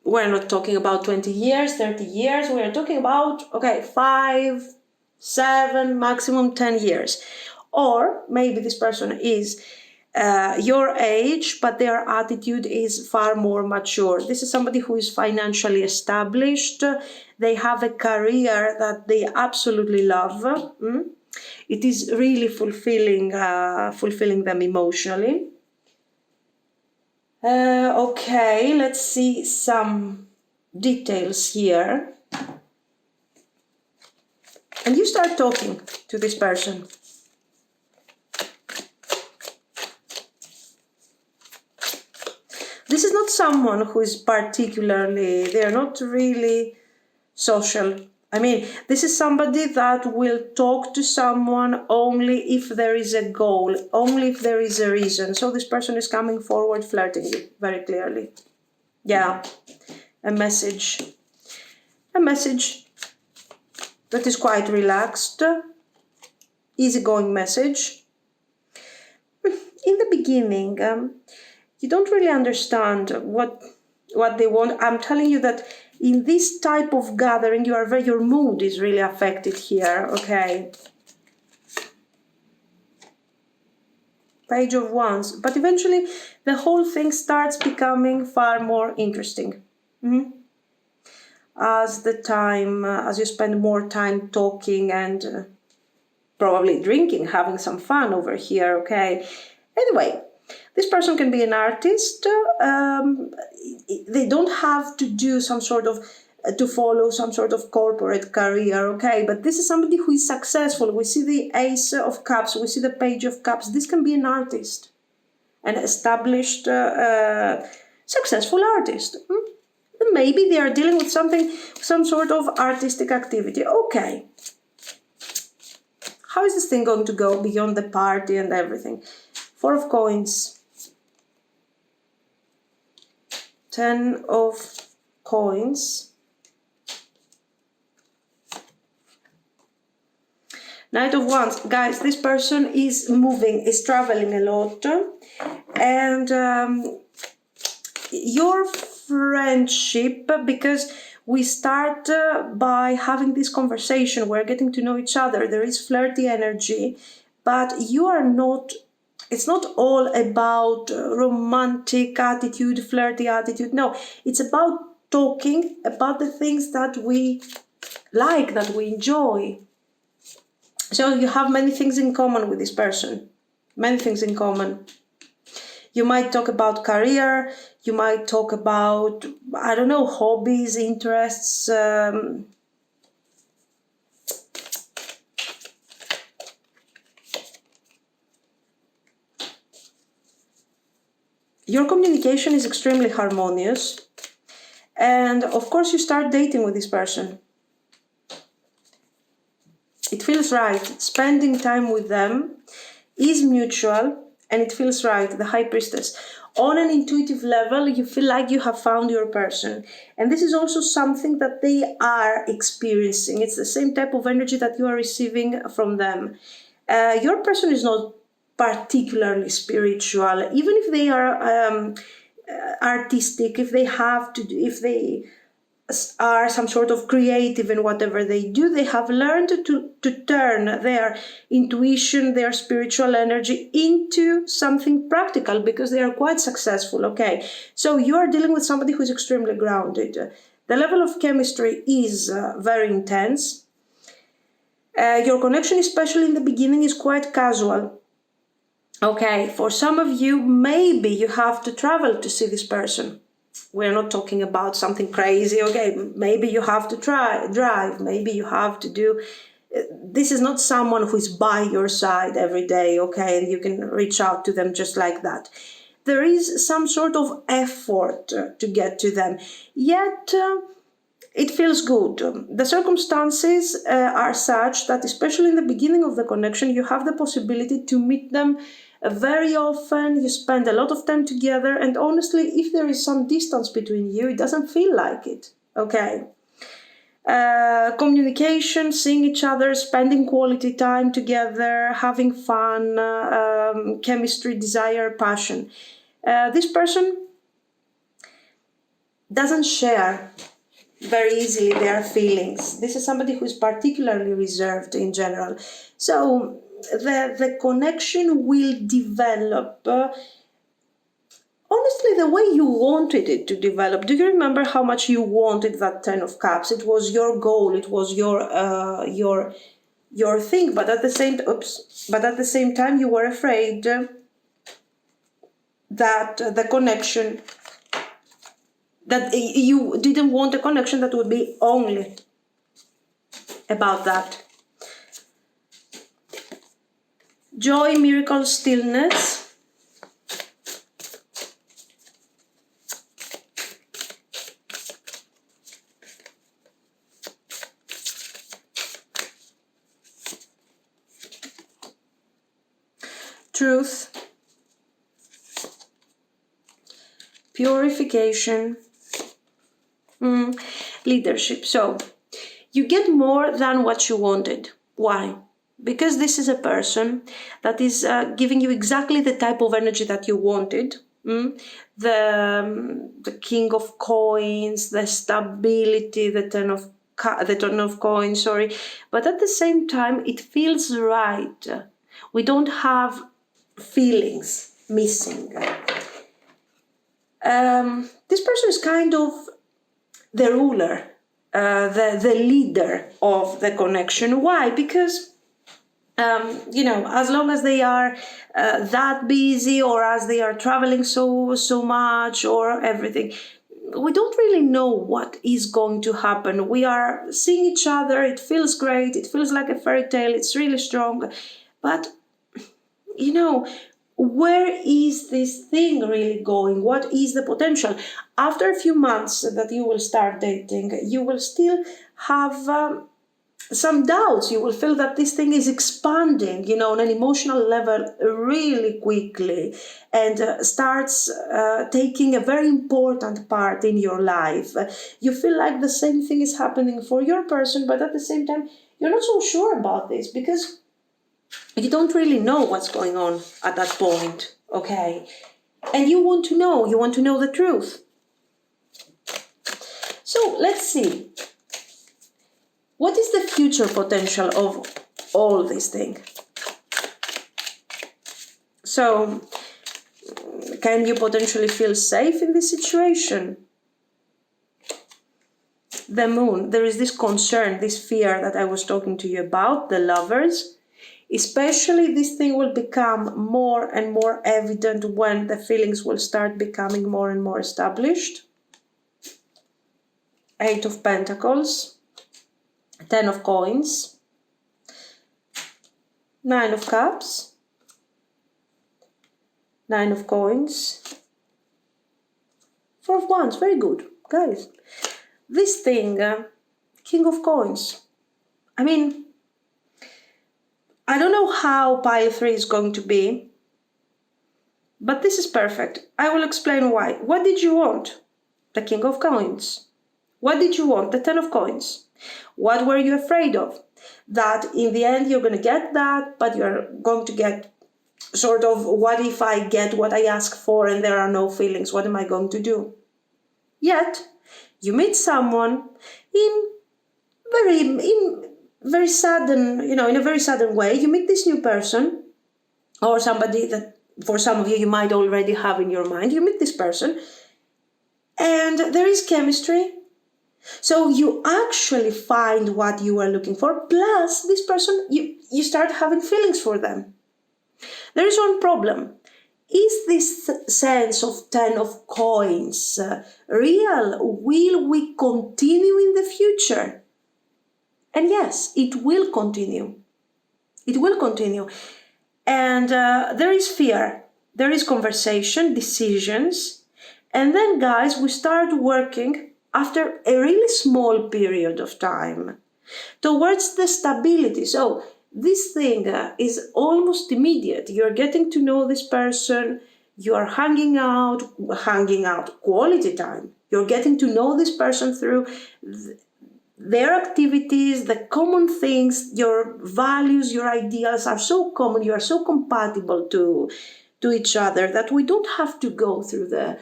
We're not talking about 20 years, 30 years. We're talking about, okay, 5, 7, maximum 10 years. Or maybe this person is your age, but their attitude is far more mature. This is somebody who is financially established. They have a career that they absolutely love. It is really fulfilling them emotionally. Okay, let's see some details here. And you start talking to this person. This is not someone who is particularly, they're not really social. I mean, this is somebody that will talk to someone only if there is a goal, only if there is a reason. So this person is coming forward, flirting you very clearly. Yeah, a message that is quite relaxed, easygoing message. In the beginning, you don't really understand what they want. I'm telling you that in this type of gathering, your mood is really affected here, okay? Page of Wands. But eventually, the whole thing starts becoming far more interesting. As you spend more time talking and probably drinking, having some fun over here, okay? Anyway, this person can be an artist. They don't have to do to follow some sort of corporate career, okay? But this is somebody who is successful. We see the Ace of Cups, we see the Page of Cups. This can be an artist, an established, successful artist. Maybe they are dealing with some sort of artistic activity. Okay. How is this thing going to go beyond the party and everything? 4 of Coins. 10 of Coins. Knight of Wands. Guys, this person is moving, is traveling a lot. And your friendship, because we start by having this conversation, we're getting to know each other, there is flirty energy, but you are not, it's not all about romantic attitude, flirty attitude. No, it's about talking about the things that we like, that we enjoy. So you have many things in common with this person, many things in common. You might talk about career, you might talk about, I don't know, hobbies, interests. Your communication is extremely harmonious. And of course you start dating with this person. It feels right. Spending time with them is mutual. And it feels right, the High Priestess. On an intuitive level, you feel like you have found your person. And this is also something that they are experiencing. It's the same type of energy that you are receiving from them. Your person is not particularly spiritual. Even if they are artistic, if they are some sort of creative in whatever they do, they have learned to turn their intuition, their spiritual energy into something practical because they are quite successful, okay? So you are dealing with somebody who is extremely grounded. The level of chemistry is very intense. Your connection, especially in the beginning, is quite casual. Okay, for some of you, maybe you have to travel to see this person. We're not talking about something crazy, okay? Maybe you have to drive, maybe you have to do this is not someone who is by your side every day, okay, and you can reach out to them just like that. There is some sort of effort to get to them, yet it feels good. The circumstances are such that, especially in the beginning of the connection, you have the possibility to meet them very often. You spend a lot of time together, and honestly, if there is some distance between you, it doesn't feel like it, okay? Communication, seeing each other, spending quality time together, having fun, chemistry, desire, passion. This person doesn't share very easily their feelings. This is somebody who is particularly reserved in general. So the connection will develop honestly the way you wanted it to develop. Do you remember how much you wanted that 10 of Cups? It was your goal, it was your thing, but at the same time you were afraid that the connection, that you didn't want a connection that would be only about that. Joy, miracle, stillness. Truth. Purification. Leadership. So you get more than what you wanted. Why? Because this is a person that is giving you exactly the type of energy that you wanted. The King of Coins, the stability, the Ten of Coins, sorry. But at the same time, it feels right. We don't have feelings missing. This person is kind of the ruler, the leader of the connection. Why? Because as long as they are that busy, or as they are traveling so much, or everything, we don't really know what is going to happen. We are seeing each other, it feels great, it feels like a fairy tale, it's really strong, but where is this thing really going? What is the potential? After a few months that you will start dating, you will still have some doubts. You will feel that this thing is expanding, on an emotional level really quickly, and starts taking a very important part in your life. You feel like the same thing is happening for your person, but at the same time, you're not so sure about this because you don't really know what's going on at that point, okay? And you want to know the truth. So let's see. What is the future potential of all this thing? So, can you potentially feel safe in this situation? The Moon, there is this concern, this fear that I was talking to you about, the Lovers. Especially this thing will become more and more evident when the feelings will start becoming more and more established. 8 of Pentacles, 10 of Coins, 9 of Cups, 9 of Coins, 4 of Wands. Very good, guys. This thing, King of Coins. I don't know how pile 3 is going to be, but this is perfect. I will explain why. What did you want? The King of Coins. What did you want? The 10 of Coins. What were you afraid of? That in the end you're going to get that, but you're going to get sort of, what if I get what I ask for and there are no feelings? What am I going to do? Yet, you meet someone in very sudden, in a very sudden way. You meet this new person, or somebody that for some of you might already have in your mind. You meet this person and there is chemistry. So you actually find what you are looking for. Plus, this person, you start having feelings for them. There is one problem. Is this sense of 10 of Coins real? Will we continue in the future? And yes, it will continue. It will continue. And there is fear, there is conversation, decisions. And then, guys, we start working after a really small period of time towards the stability. So this thing is almost immediate. You're getting to know this person. You are hanging out, quality time. You're getting to know this person through their activities, the common things, your values, your ideals are so common. You are so compatible to each other that we don't have to go through the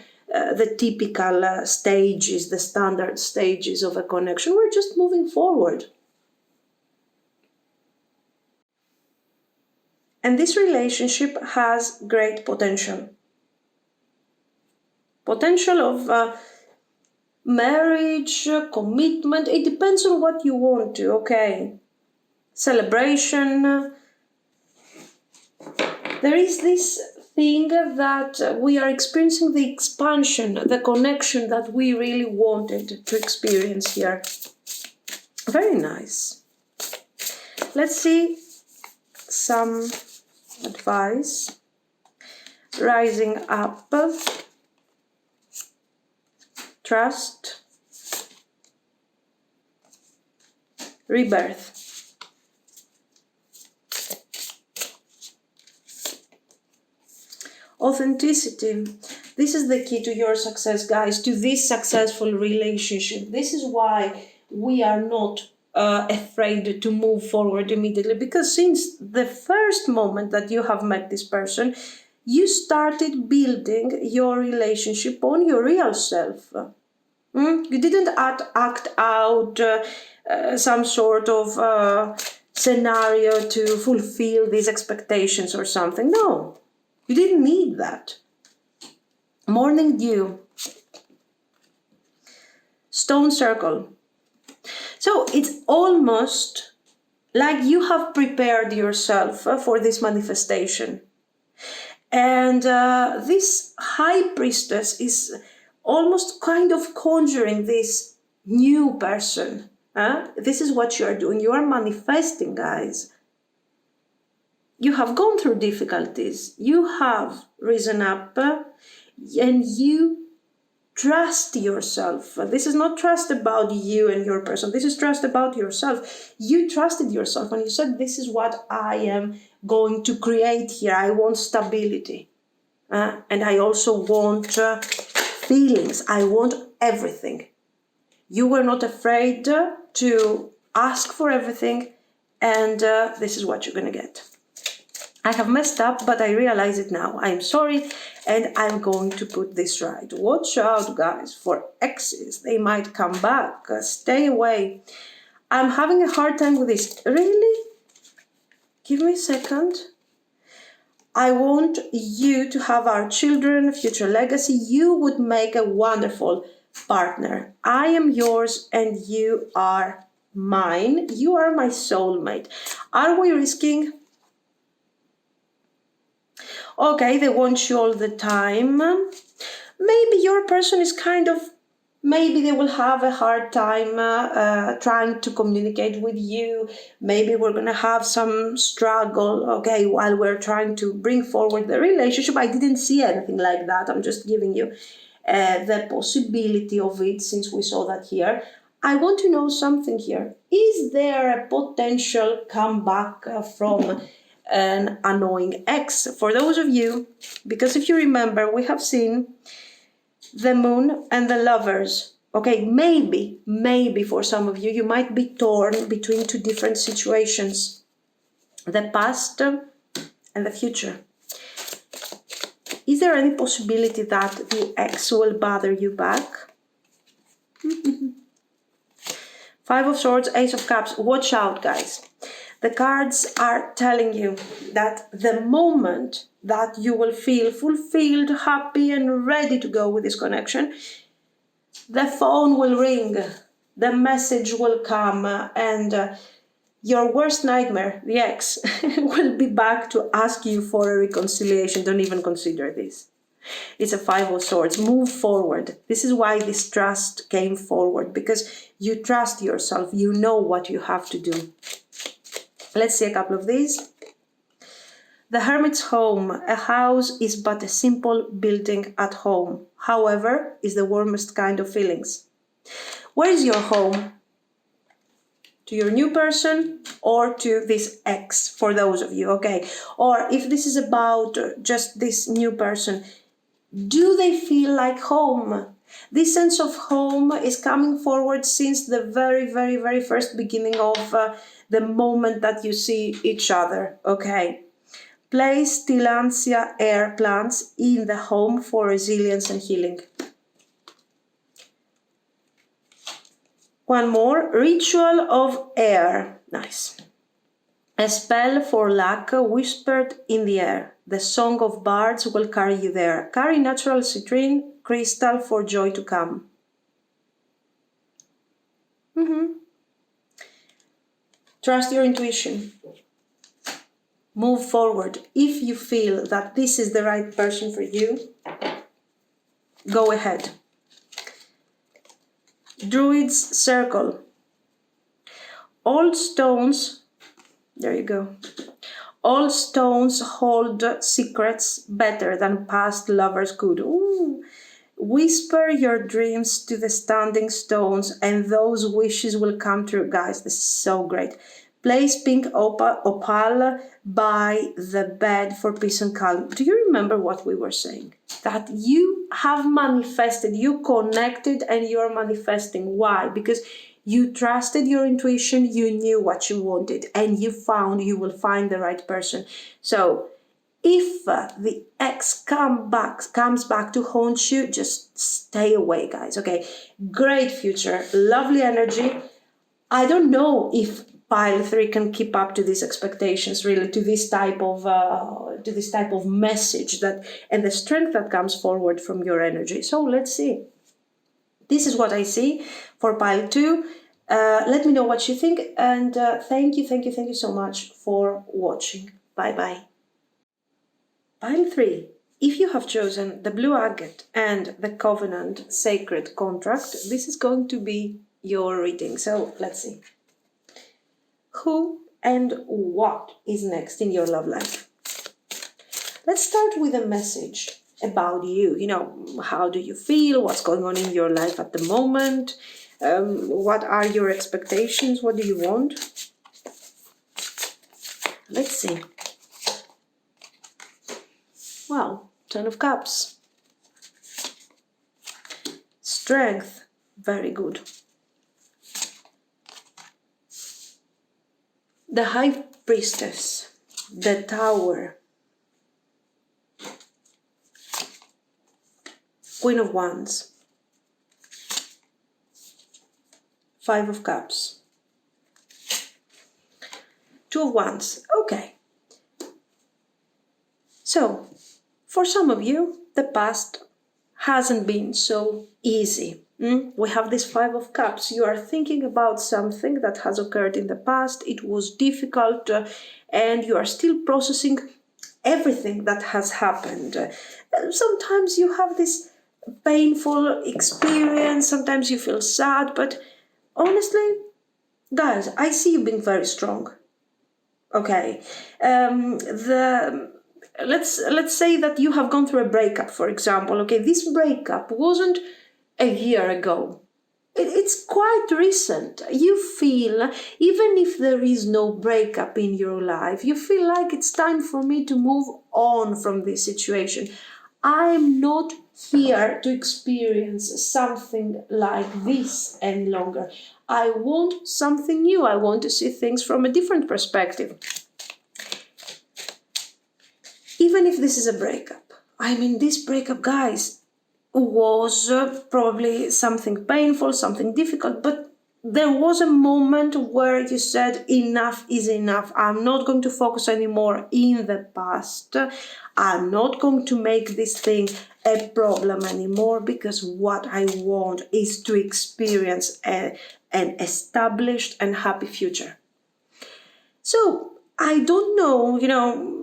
typical stages, the standard stages of a connection. We're just moving forward. And this relationship has great potential. Potential of marriage, commitment. It depends on what you want to, okay? Celebration. There is this thing that we are experiencing the expansion, the connection that we really wanted to experience here. Very nice. Let's see some advice. Rising up. Trust. Rebirth. Authenticity. This is the key to your success, guys, to this successful relationship. This is why we are not afraid to move forward immediately, because since the first moment that you have met this person, you started building your relationship on your real self. You didn't act out some sort of scenario to fulfill these expectations or something. No. You didn't need that. Morning dew. Stone circle. So it's almost like you have prepared yourself for this manifestation. And this high priestess is almost kind of conjuring this new person. This is what you are doing. You are manifesting, guys. You have gone through difficulties, you have risen up, and you trust yourself. This is not trust about you and your person, this is trust about yourself. You trusted yourself and you said, this is what I am going to create here. I want stability. And I also want feelings. I want everything. You were not afraid to ask for everything, and this is what you're going to get. I have messed up, but I realize it now. I'm sorry, and I'm going to put this right. Watch out, guys, for exes. They might come back. Stay away. I'm having a hard time with this. Really? Give me a second. I want you to have our children, future legacy. You would make a wonderful partner. I am yours and you are mine. You are my soulmate. Are we risking? Okay, they want you all the time. Maybe your person is kind of, maybe they will have a hard time trying to communicate with you. Maybe we're going to have some struggle, okay, while we're trying to bring forward the relationship. I didn't see anything like that. I'm just giving you the possibility of it since we saw that here. I want to know something here. Is there a potential comeback from an annoying ex? For those of you, because if you remember, we have seen the moon and the lovers. Okay, maybe for some of you, you might be torn between two different situations. The past and the future. Is there any possibility that the ex will bother you back? Five of Swords, Ace of Cups. Watch out, guys. The cards are telling you that the moment that you will feel fulfilled, happy, and ready to go with this connection, the phone will ring, the message will come, and your worst nightmare, the ex, will be back to ask you for a reconciliation. Don't even consider this. It's a Five of Swords. Move forward. This is why this trust came forward, because you trust yourself. You know what you have to do. Let's see a couple of these. The Hermit's home. A house is but a simple building at home. However, is the warmest kind of feelings. Where is your home? To your new person or to this ex, for those of you, okay? Or if this is about just this new person, do they feel like home? This sense of home is coming forward since the very, very, very first beginning of the moment that you see each other, okay? Place Tillandsia air plants in the home for resilience and healing. One more, ritual of air. Nice. A spell for luck whispered in the air. The song of bards will carry you there. Carry natural citrine crystal for joy to come. Trust your intuition. Move forward. If you feel that this is the right person for you, go ahead. Druid's circle. Old stones, there you go. Old stones hold secrets better than past lovers could. Ooh. Whisper your dreams to the standing stones and those wishes will come true. Guys, this is so great. Place pink opal by the bed for peace and calm. Do you remember what we were saying? That you have manifested, you connected and you're manifesting. Why? Because you trusted your intuition, you knew what you wanted and you will find the right person. So if the ex comes back to haunt you, just stay away, guys, okay? Great future, lovely energy. I don't know if Pile 3 can keep up to these expectations, really, to this type of message that and the strength that comes forward from your energy. So let's see. This is what I see for Pile 2. Let me know what you think, and thank you so much for watching. Bye-bye. Pile 3. If you have chosen the Blue Agate and the Covenant Sacred Contract, this is going to be your reading. So let's see. Who and what is next in your love life? Let's start with a message about you. You know, how do you feel? What's going on in your life at the moment? What are your expectations? What do you want? Let's see. Well, Ten of Cups. Strength, very good. The High Priestess, the Tower, Queen of Wands, Five of Cups, Two of Wands. Okay. So, for some of you, the past hasn't been so easy. We have this Five of Cups. You are thinking about something that has occurred in the past. It was difficult and you are still processing everything that has happened. Sometimes you have this painful experience. Sometimes you feel sad. But honestly, guys, I see you being very strong. Okay. Let's say that you have gone through a breakup, for example. Okay, this breakup wasn't a year ago. It's quite recent. You feel, even if there is no breakup in your life, you feel like it's time for me to move on from this situation. I'm not here to experience something like this any longer. I want something new. I want to see things from a different perspective. Even if this is a breakup, I mean, this breakup, guys, was probably something painful, something difficult, but there was a moment where you said, enough is enough. I'm not going to focus anymore in the past. I'm not going to make this thing a problem anymore, because what I want is to experience an established and happy future. So I don't know,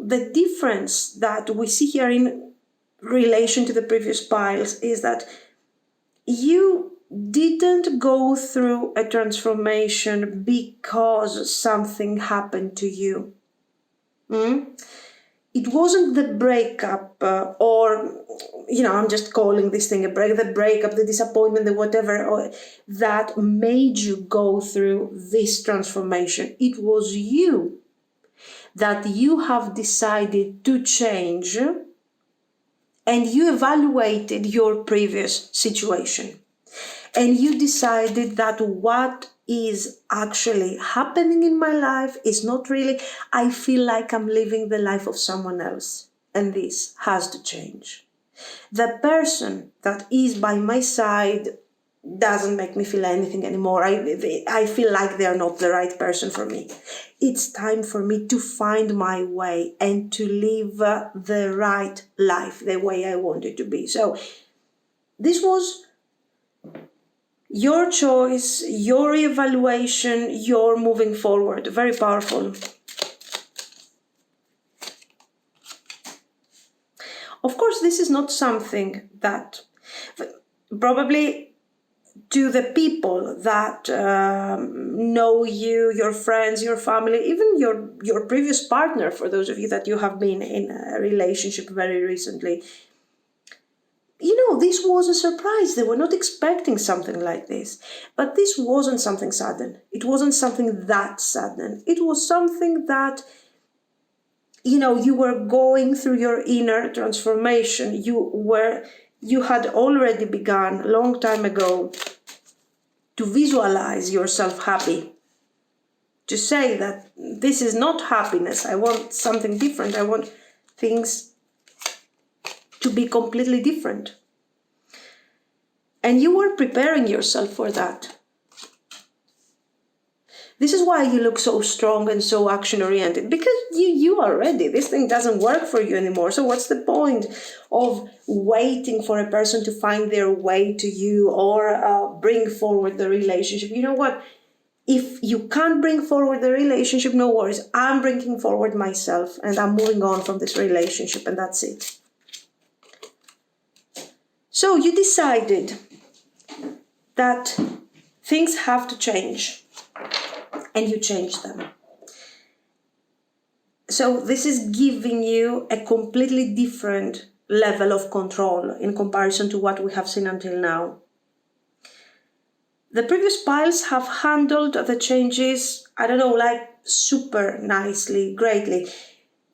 the difference that we see here in relation to the previous piles is that you didn't go through a transformation because something happened to you. It wasn't the breakup or, I'm just calling this thing the breakup, the disappointment, the whatever, that made you go through this transformation. It was you that you have decided to change, and you evaluated your previous situation. And you decided that what is actually happening in my life is not really, I feel like I'm living the life of someone else. And this has to change. The person that is by my side doesn't make me feel anything anymore. I feel like they're not the right person for me. It's time for me to find my way and to live the right life, the way I want it to be. So this was your choice, your evaluation, your moving forward. Very powerful. Of course, this is not something that probably to the people that know you, your friends, your family, even your previous partner, for those of you that you have been in a relationship very recently, this was a surprise. They were not expecting something like this. But this wasn't something sudden. It wasn't something that sudden. It was something that, you were going through your inner transformation. You had already begun a long time ago to visualize yourself happy. To say that this is not happiness. I want something different. I want things to be completely different. And you were preparing yourself for that. This is why you look so strong and so action-oriented, because you are ready. This thing doesn't work for you anymore. So what's the point of waiting for a person to find their way to you or bring forward the relationship? You know what? If you can't bring forward the relationship, no worries. I'm bringing forward myself and I'm moving on from this relationship, and that's it. So you decided that things have to change, and you changed them. So this is giving you a completely different level of control in comparison to what we have seen until now. The previous piles have handled the changes, super nicely, greatly.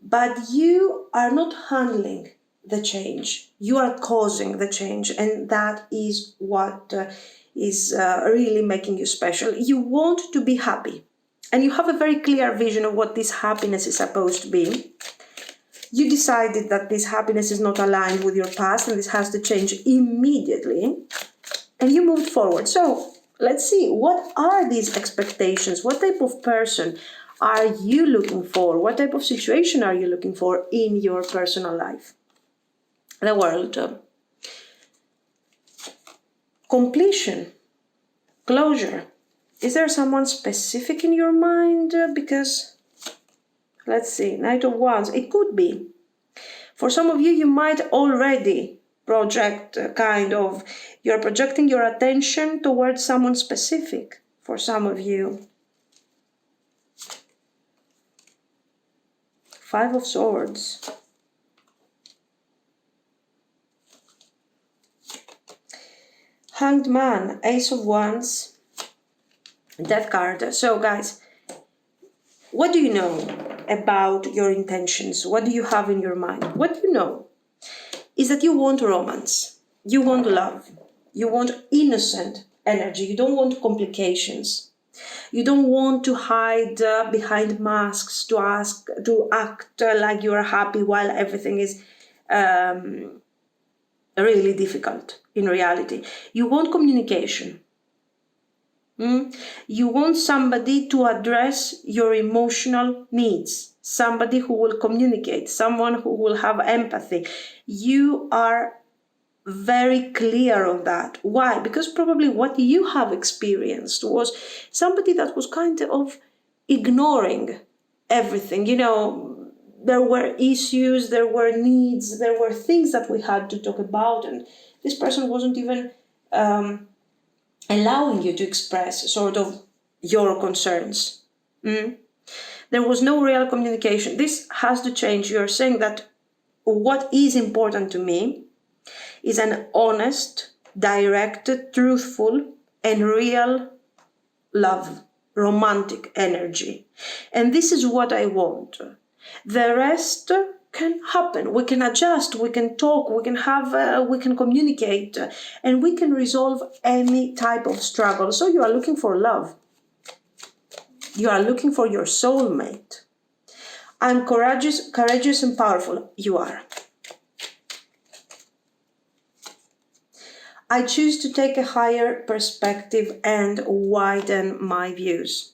But you are not handling the change. You are causing the change, and that is what is really making you special. You want to be happy, and you have a very clear vision of what this happiness is supposed to be. You decided that this happiness is not aligned with your past, and this has to change immediately, and you moved forward. So let's see, what are these expectations? What type of person are you looking for? What type of situation are you looking for in your personal life? The world. Completion. Closure. Is there someone specific in your mind? Because, let's see, Knight of Wands. It could be. For some of you, you might already project you're projecting your attention towards someone specific. For some of you. 5 of Swords. Hanged Man, Ace of Wands, Death card. So guys, what do you know about your intentions? What do you have in your mind? What you know is that you want romance, you want love, you want innocent energy, you don't want complications. You don't want to hide behind masks to act like you are happy while everything is really difficult in reality. You want communication. You want somebody to address your emotional needs, somebody who will communicate, someone who will have empathy. You are very clear on that. Why? Because probably what you have experienced was somebody that was kind of ignoring everything, there were issues, there were needs, there were things that we had to talk about, and this person wasn't even allowing you to express sort of your concerns. There was no real communication. This has to change. You're saying that what is important to me is an honest, direct, truthful, and real love, romantic energy. And this is what I want. The rest can happen. We can adjust, we can talk, we can communicate, and we can resolve any type of struggle. So you are looking for love. You are looking for your soulmate. I'm courageous and powerful. You are. I choose to take a higher perspective and widen my views.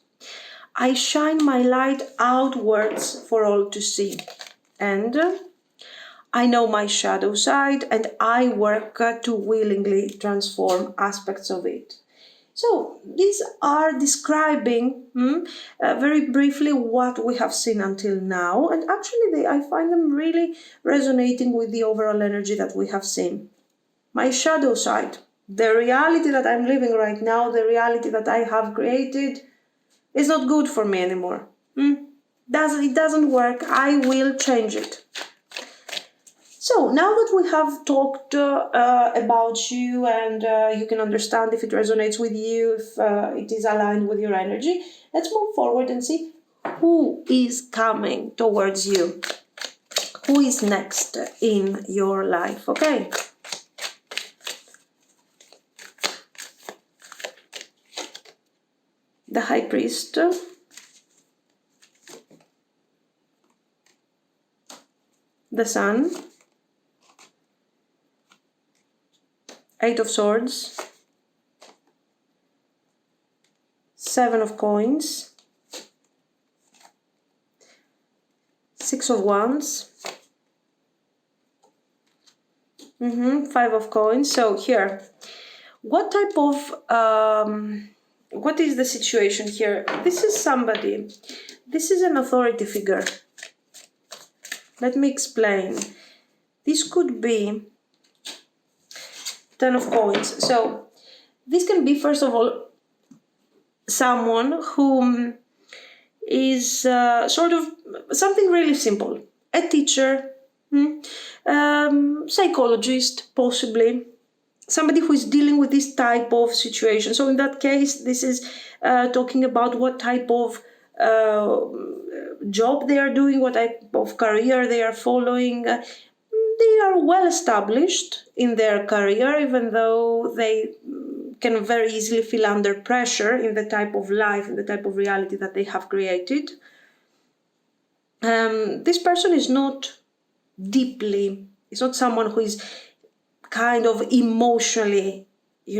I shine my light outwards for all to see. And I know my shadow side, and I work to willingly transform aspects of it. So these are describing very briefly what we have seen until now, and actually I find them really resonating with the overall energy that we have seen. My shadow side, the reality that I'm living right now, the reality that I have created, is not good for me anymore. It doesn't work. I will change it. So now that we have talked about you, and you can understand if it resonates with you, if it is aligned with your energy, let's move forward and see who is coming towards you. Who is next in your life, okay? The High Priest, the Sun, Eight of Swords, Seven of Coins, Six of Wands, Five of Coins. So here, what type of what is the situation here? This is somebody, this is an authority figure. Let me explain. This could be Ten of Coins. So this can be, first of all, someone who is sort of something really simple. A teacher, psychologist, possibly. Somebody who is dealing with this type of situation. So in that case, this is talking about what type of job they are doing, what type of career they are following. They are well established in their career, even though they can very easily feel under pressure in the type of life, in the type of reality that they have created. This person is not deeply, it's not someone who is kind of emotionally, they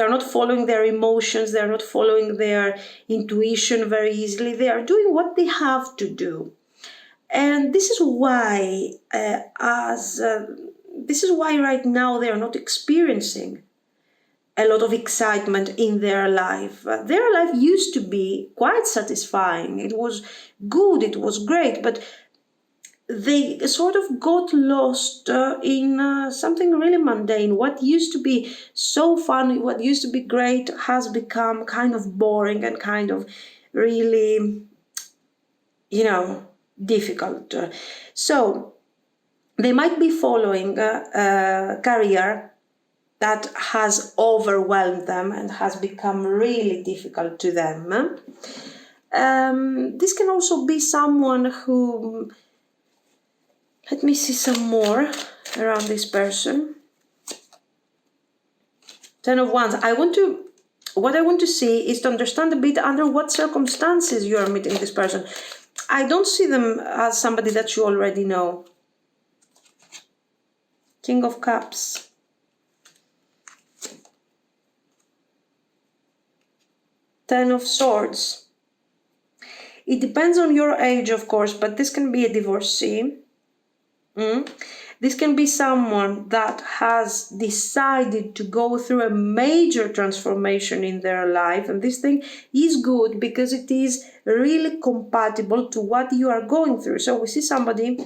are not following their emotions, they are not following their intuition very easily. They are doing what they have to do. And this is why, right now they are not experiencing a lot of excitement in their life. Their life used to be quite satisfying. It was good, it was great, but they sort of got lost in something really mundane. What used to be so fun, what used to be great, has become kind of boring and kind of really, difficult. So they might be following a career that has overwhelmed them and has become really difficult to them. This can also be someone who, let me see some more around this person. Ten of Wands. What I want to see is to understand a bit under what circumstances you are meeting this person. I don't see them as somebody that you already know. King of Cups. Ten of Swords. It depends on your age, of course, but this can be a divorcee. This can be someone that has decided to go through a major transformation in their life, and this thing is good because it is really compatible to what you are going through. So we see somebody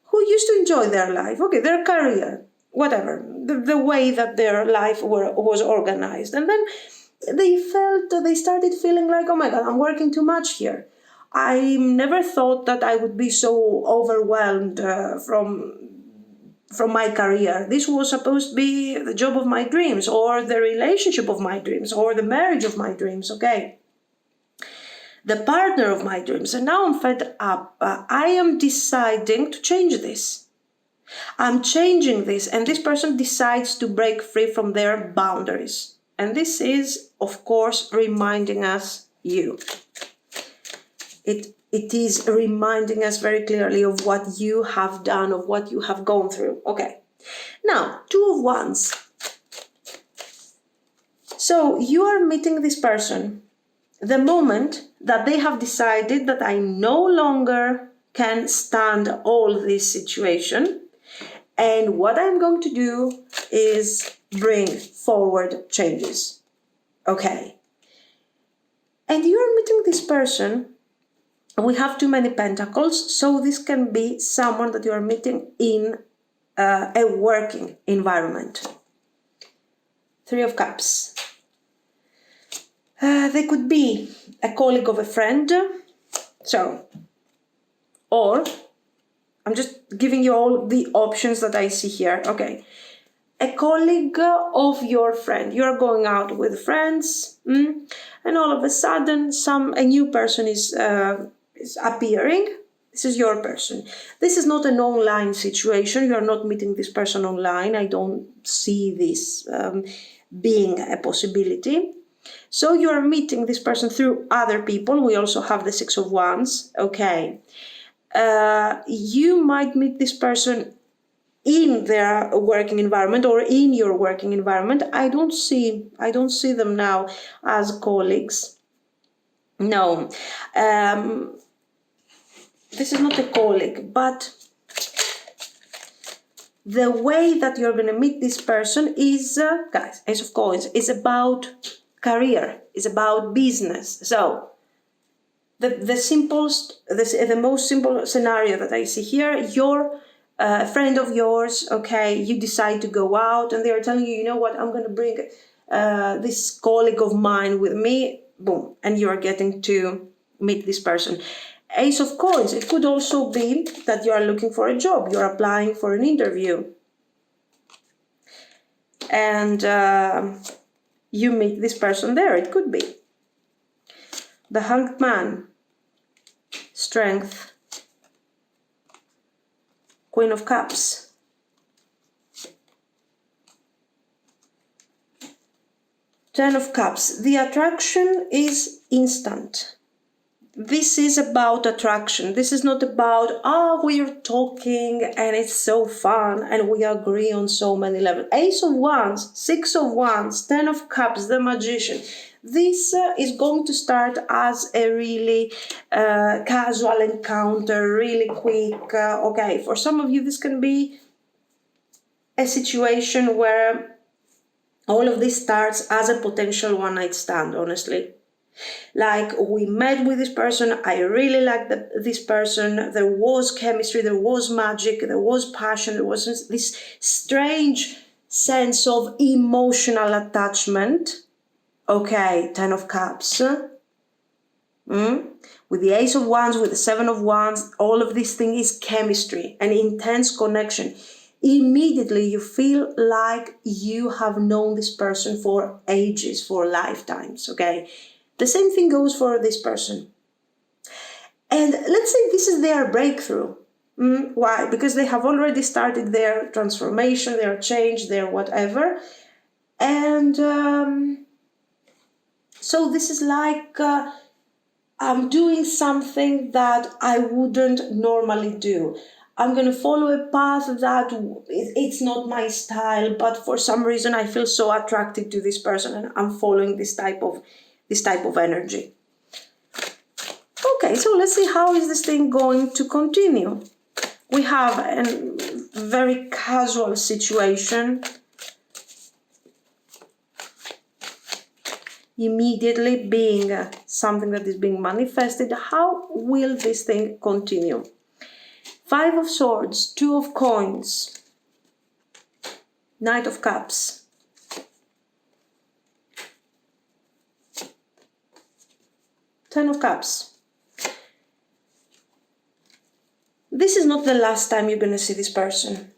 who used to enjoy their life, okay, their career, whatever, the way that their life was organized. And then they started feeling like, oh my God, I'm working too much here. I never thought that I would be so overwhelmed from my career. This was supposed to be the job of my dreams, or the relationship of my dreams, or the marriage of my dreams, okay? The partner of my dreams. And now I'm fed up. I am deciding to change this. I'm changing this, and this person decides to break free from their boundaries. And this is, of course, reminding us you. It is reminding us very clearly of what you have done, of what you have gone through. Okay. Now, Two of Wands. So you are meeting this person the moment that they have decided that I no longer can stand all this situation, and what I'm going to do is bring forward changes. Okay. And you are meeting this person. We have too many pentacles, so this can be someone that you are meeting in a working environment. Three of Cups. They could be a colleague of a friend. So, or, I'm just giving you all the options that I see here. Okay. A colleague of your friend. You're going out with friends, and all of a sudden a new person is appearing. This is your person. This is not an online situation. You are not meeting this person online. I don't see this being a possibility. So you are meeting this person through other people. We also have the Six of Wands. Okay. You might meet this person in their working environment or in your working environment. I don't see them now as colleagues. No. This is not a colleague, but the way that you're going to meet this person is, guys, Ace of Coins, is about career, is about business. So the most simple scenario that I see here, you're a friend of yours, okay, you decide to go out and they're telling you, you know what, I'm going to bring this colleague of mine with me, boom, and you are getting to meet this person. Ace of Coins, it could also be that you are looking for a job, you're applying for an interview. And you meet this person there, it could be. The Hanged Man, Strength, Queen of Cups. Ten of Cups. The attraction is instant. This is about attraction. This is not about, we're talking and it's so fun and we agree on so many levels. Ace of Wands, Six of Wands, Ten of Cups, the Magician. This is going to start as a really casual encounter, really quick. Okay, for some of you, this can be a situation where all of this starts as a potential one-night stand, honestly. Like, we met with this person, I really liked this person, there was chemistry, there was magic, there was passion, there was this strange sense of emotional attachment. Okay, Ten of Cups. With the Ace of Wands, with the Seven of Wands, all of this thing is chemistry, an intense connection. Immediately you feel like you have known this person for ages, for lifetimes, okay? The same thing goes for this person. And let's say this is their breakthrough. Why? Because they have already started their transformation, their change, their whatever. And so this is like I'm doing something that I wouldn't normally do. I'm going to follow a path that it's not my style, but for some reason I feel so attracted to this person and I'm following this type of energy. Okay, so let's see how is this thing going to continue. We have very casual situation immediately being something that is being manifested. How will this thing continue? 5 of Swords, 2 of Coins, Knight of Cups, Ten of Cups. This is not the last time you're going to see this person.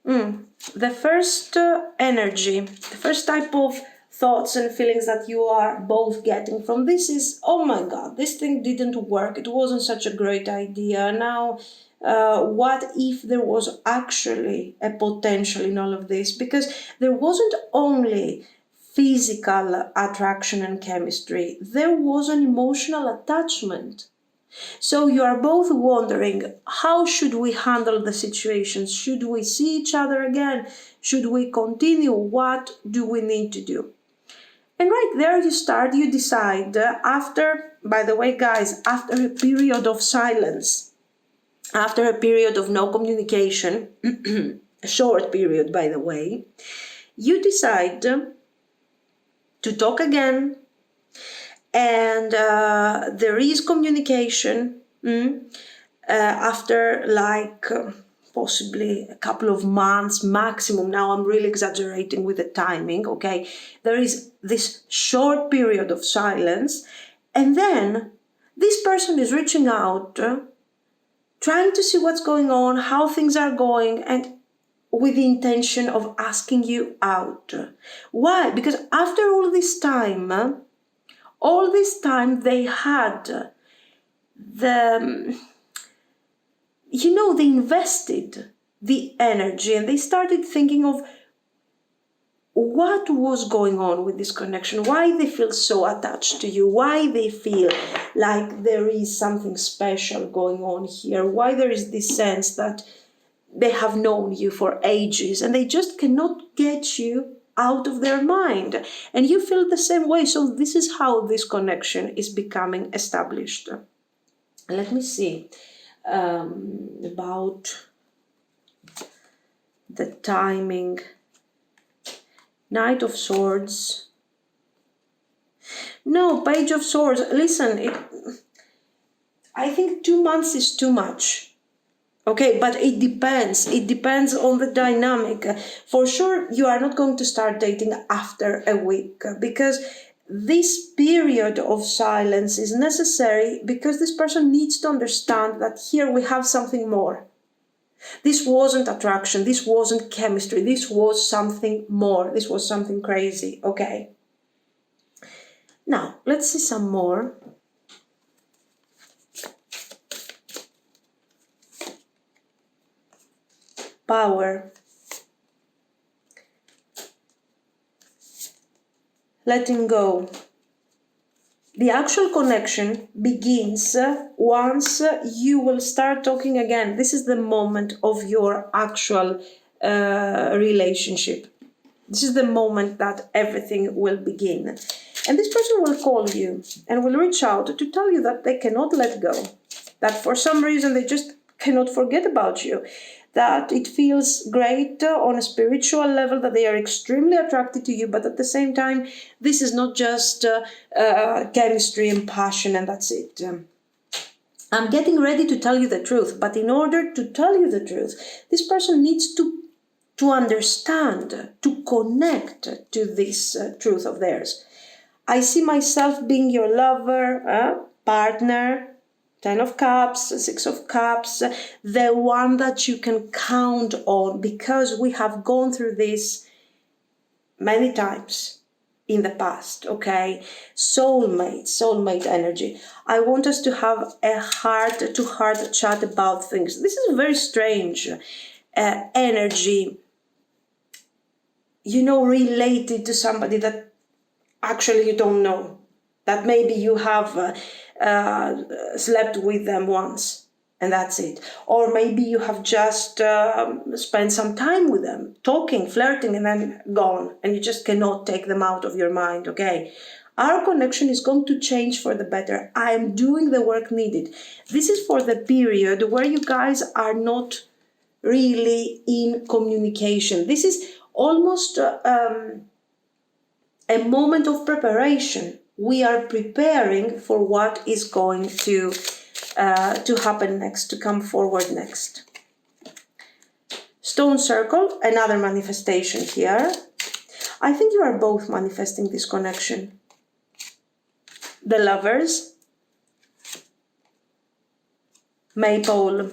The first energy, the first type of thoughts and feelings that you are both getting from this is, oh my God, this thing didn't work. It wasn't such a great idea. Now, what if there was actually a potential in all of this? Because there wasn't only physical attraction and chemistry, there was an emotional attachment. So you are both wondering, how should we handle the situation? Should we see each other again? Should we continue? What do we need to do? And right there you decide, after, by the way, guys, after a period of silence, after a period of no communication, a short period, by the way, you decide to talk again, and there is communication after possibly a couple of months maximum. Now I'm really exaggerating with the timing, okay? There is this short period of silence, and then this person is reaching out, trying to see what's going on, how things are going, and with the intention of asking you out. Why? Because after all this time they had they invested the energy, and they started thinking of what was going on with this connection, why they feel so attached to you, why they feel like there is something special going on here, why there is this sense that they have known you for ages and they just cannot get you out of their mind. And you feel the same way. So this is how this connection is becoming established. Let me see about the timing. Knight of Swords. No, Page of Swords. Listen, I think 2 months is too much. Okay, but it depends. It depends on the dynamic. For sure, you are not going to start dating after a week, because this period of silence is necessary because this person needs to understand that here we have something more. This wasn't attraction, this wasn't chemistry, this was something more, this was something crazy, okay? Now, let's see some more. Power. Letting go. The actual connection begins once you will start talking again. This is the moment of your actual relationship. This is the moment that everything will begin. And this person will call you and will reach out to tell you that they cannot let go. That for some reason they just cannot forget about you. That it feels great on a spiritual level, that they are extremely attracted to you, but at the same time, this is not just chemistry and passion and that's it. I'm getting ready to tell you the truth, but in order to tell you the truth, this person needs to understand, to connect to this truth of theirs. I see myself being your lover, partner, 10 of Cups, 6 of Cups, the one that you can count on, because we have gone through this many times in the past, okay? Soulmate energy. I want us to have a heart-to-heart chat about things. This is a very strange energy, related to somebody that actually you don't know. That maybe you have slept with them once and that's it. Or maybe you have just spent some time with them, talking, flirting, and then gone. And you just cannot take them out of your mind, okay? Our connection is going to change for the better. I am doing the work needed. This is for the period where you guys are not really in communication. This is almost a moment of preparation. We are preparing for what is going to happen next, to come forward next. Stone circle, another manifestation here. I think you are both manifesting this connection. The Lovers, Maypole.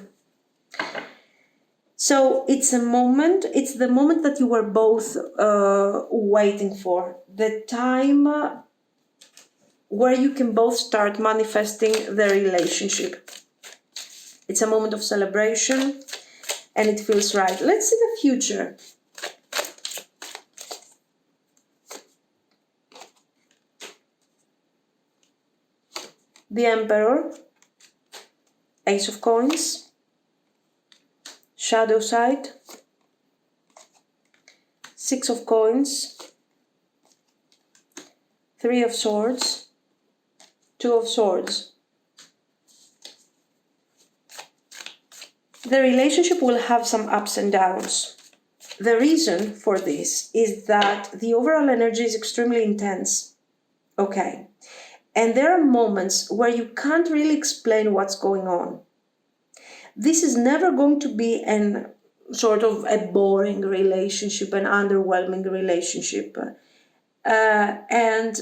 So it's the moment that you were both waiting for. The time where you can both start manifesting the relationship. It's a moment of celebration and it feels right. Let's see the future. The Emperor, Ace of Coins, Shadow Side, Six of Coins, Three of Swords, Two of Swords. The relationship will have some ups and downs. The reason for this is that the overall energy is extremely intense. Okay. And there are moments where you can't really explain what's going on. This is never going to be an sort of a boring relationship, an underwhelming relationship. And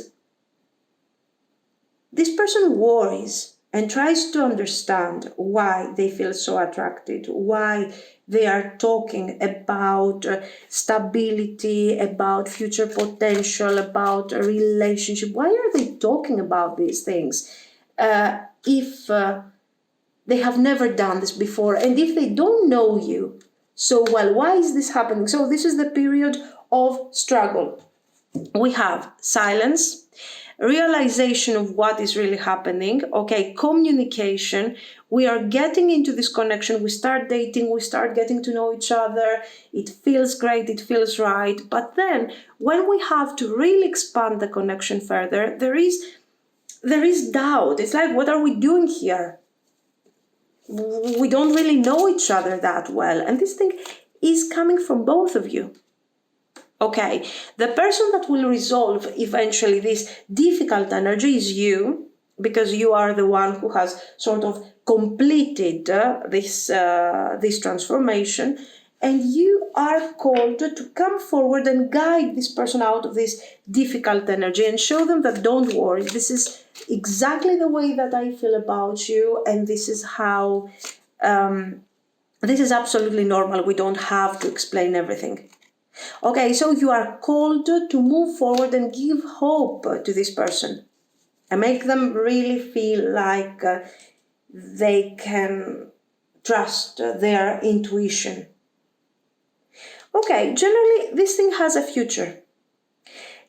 this person worries and tries to understand why they feel so attracted, why they are talking about stability, about future potential, about a relationship. Why are they talking about these things if they have never done this before, and if they don't know you so well? Why is this happening? So this is the period of struggle. We have silence, realization of what is really happening, okay, communication. We are getting into this connection, we start dating, we start getting to know each other, it feels great, it feels right. But then when we have to really expand the connection further, there is doubt. It's like, what are we doing here? We don't really know each other that well, and this thing is coming from both of you. Okay, the person that will resolve eventually this difficult energy is you, because you are the one who has sort of completed this transformation, and you are called to come forward and guide this person out of this difficult energy and show them that don't worry, this is exactly the way that I feel about you, and this is how, this is absolutely normal, we don't have to explain everything. Okay, so you are called to move forward and give hope to this person and make them really feel like they can trust their intuition. Okay, generally this thing has a future.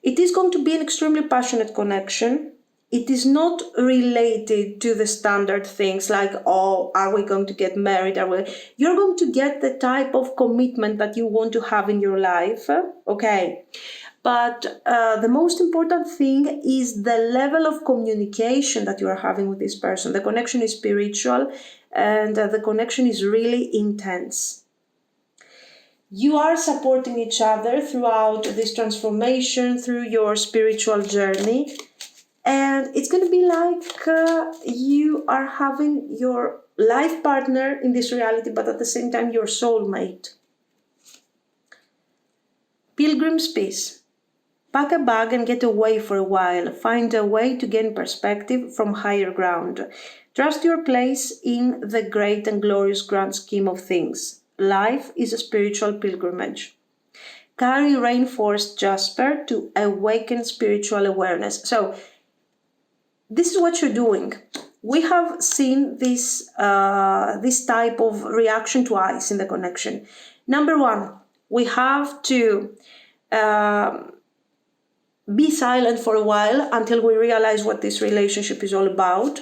It is going to be an extremely passionate connection. It is not related to the standard things like, oh, are we going to get married? You're going to get the type of commitment that you want to have in your life, okay? But the most important thing is the level of communication that you are having with this person. The connection is spiritual and the connection is really intense. You are supporting each other throughout this transformation, through your spiritual journey. And it's going to be like you are having your life partner in this reality, but at the same time your soulmate. Pilgrim's Peace. Pack a bag and get away for a while. Find a way to gain perspective from higher ground. Trust your place in the great and glorious grand scheme of things. Life is a spiritual pilgrimage. Carry rainforest jasper to awaken spiritual awareness. So, this is what you're doing. We have seen this type of reaction twice in the connection. Number one, we have to be silent for a while until we realize what this relationship is all about.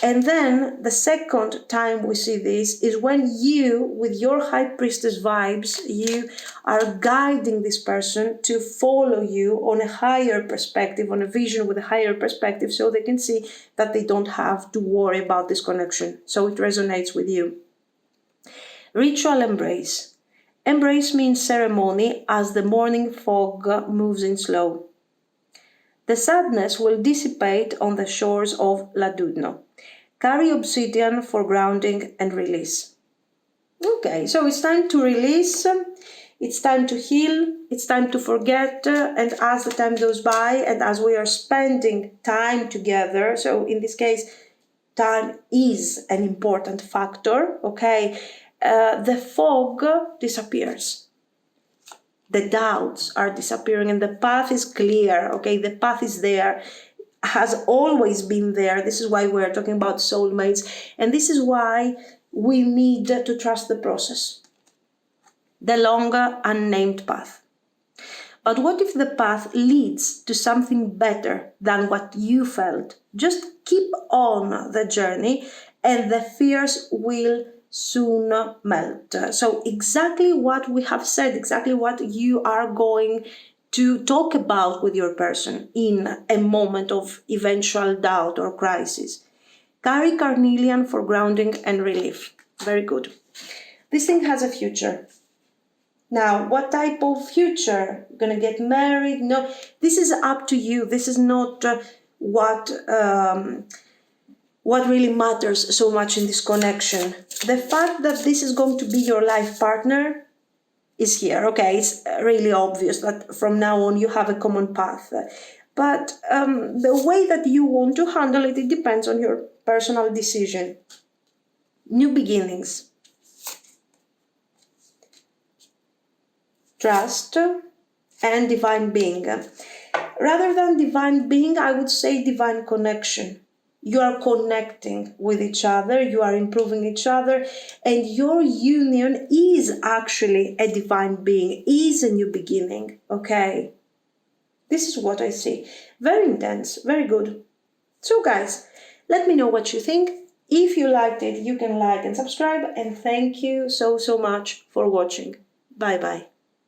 And then the second time we see this is when you, with your high priestess vibes, you are guiding this person to follow you on a higher perspective, on a vision with a higher perspective, so they can see that they don't have to worry about this connection. So it resonates with you. Ritual embrace. Embrace means ceremony as the morning fog moves in slow. The sadness will dissipate on the shores of Ladudno. Carry obsidian for grounding and release. Okay, so it's time to release, it's time to heal, it's time to forget, and as the time goes by and as we are spending time together, so in this case, time is an important factor, okay, the fog disappears. The doubts are disappearing and the path is clear, okay? The path is there, has always been there. This is why we're talking about soulmates, and this is why we need to trust the process. The longer, unnamed path. But what if the path leads to something better than what you felt? Just keep on the journey and the fears will soon melt. So exactly what we have said, exactly what you are going to talk about with your person in a moment of eventual doubt or crisis. Carry carnelian for grounding and relief. Very good. This thing has a future. Now, what type of future? Gonna get married? No, this is up to you. This is not what really matters so much in this connection. The fact that this is going to be your life partner is here. Okay, it's really obvious that from now on you have a common path. But the way that you want to handle it, it depends on your personal decision. New beginnings. Trust and divine being. Rather than divine being, I would say divine connection. You are connecting with each other, you are improving each other, and your union is actually a divine being, is a new beginning, okay? This is what I see. Very intense, very good. So guys, let me know what you think. If you liked it, you can like and subscribe, and thank you so much for watching. Bye bye.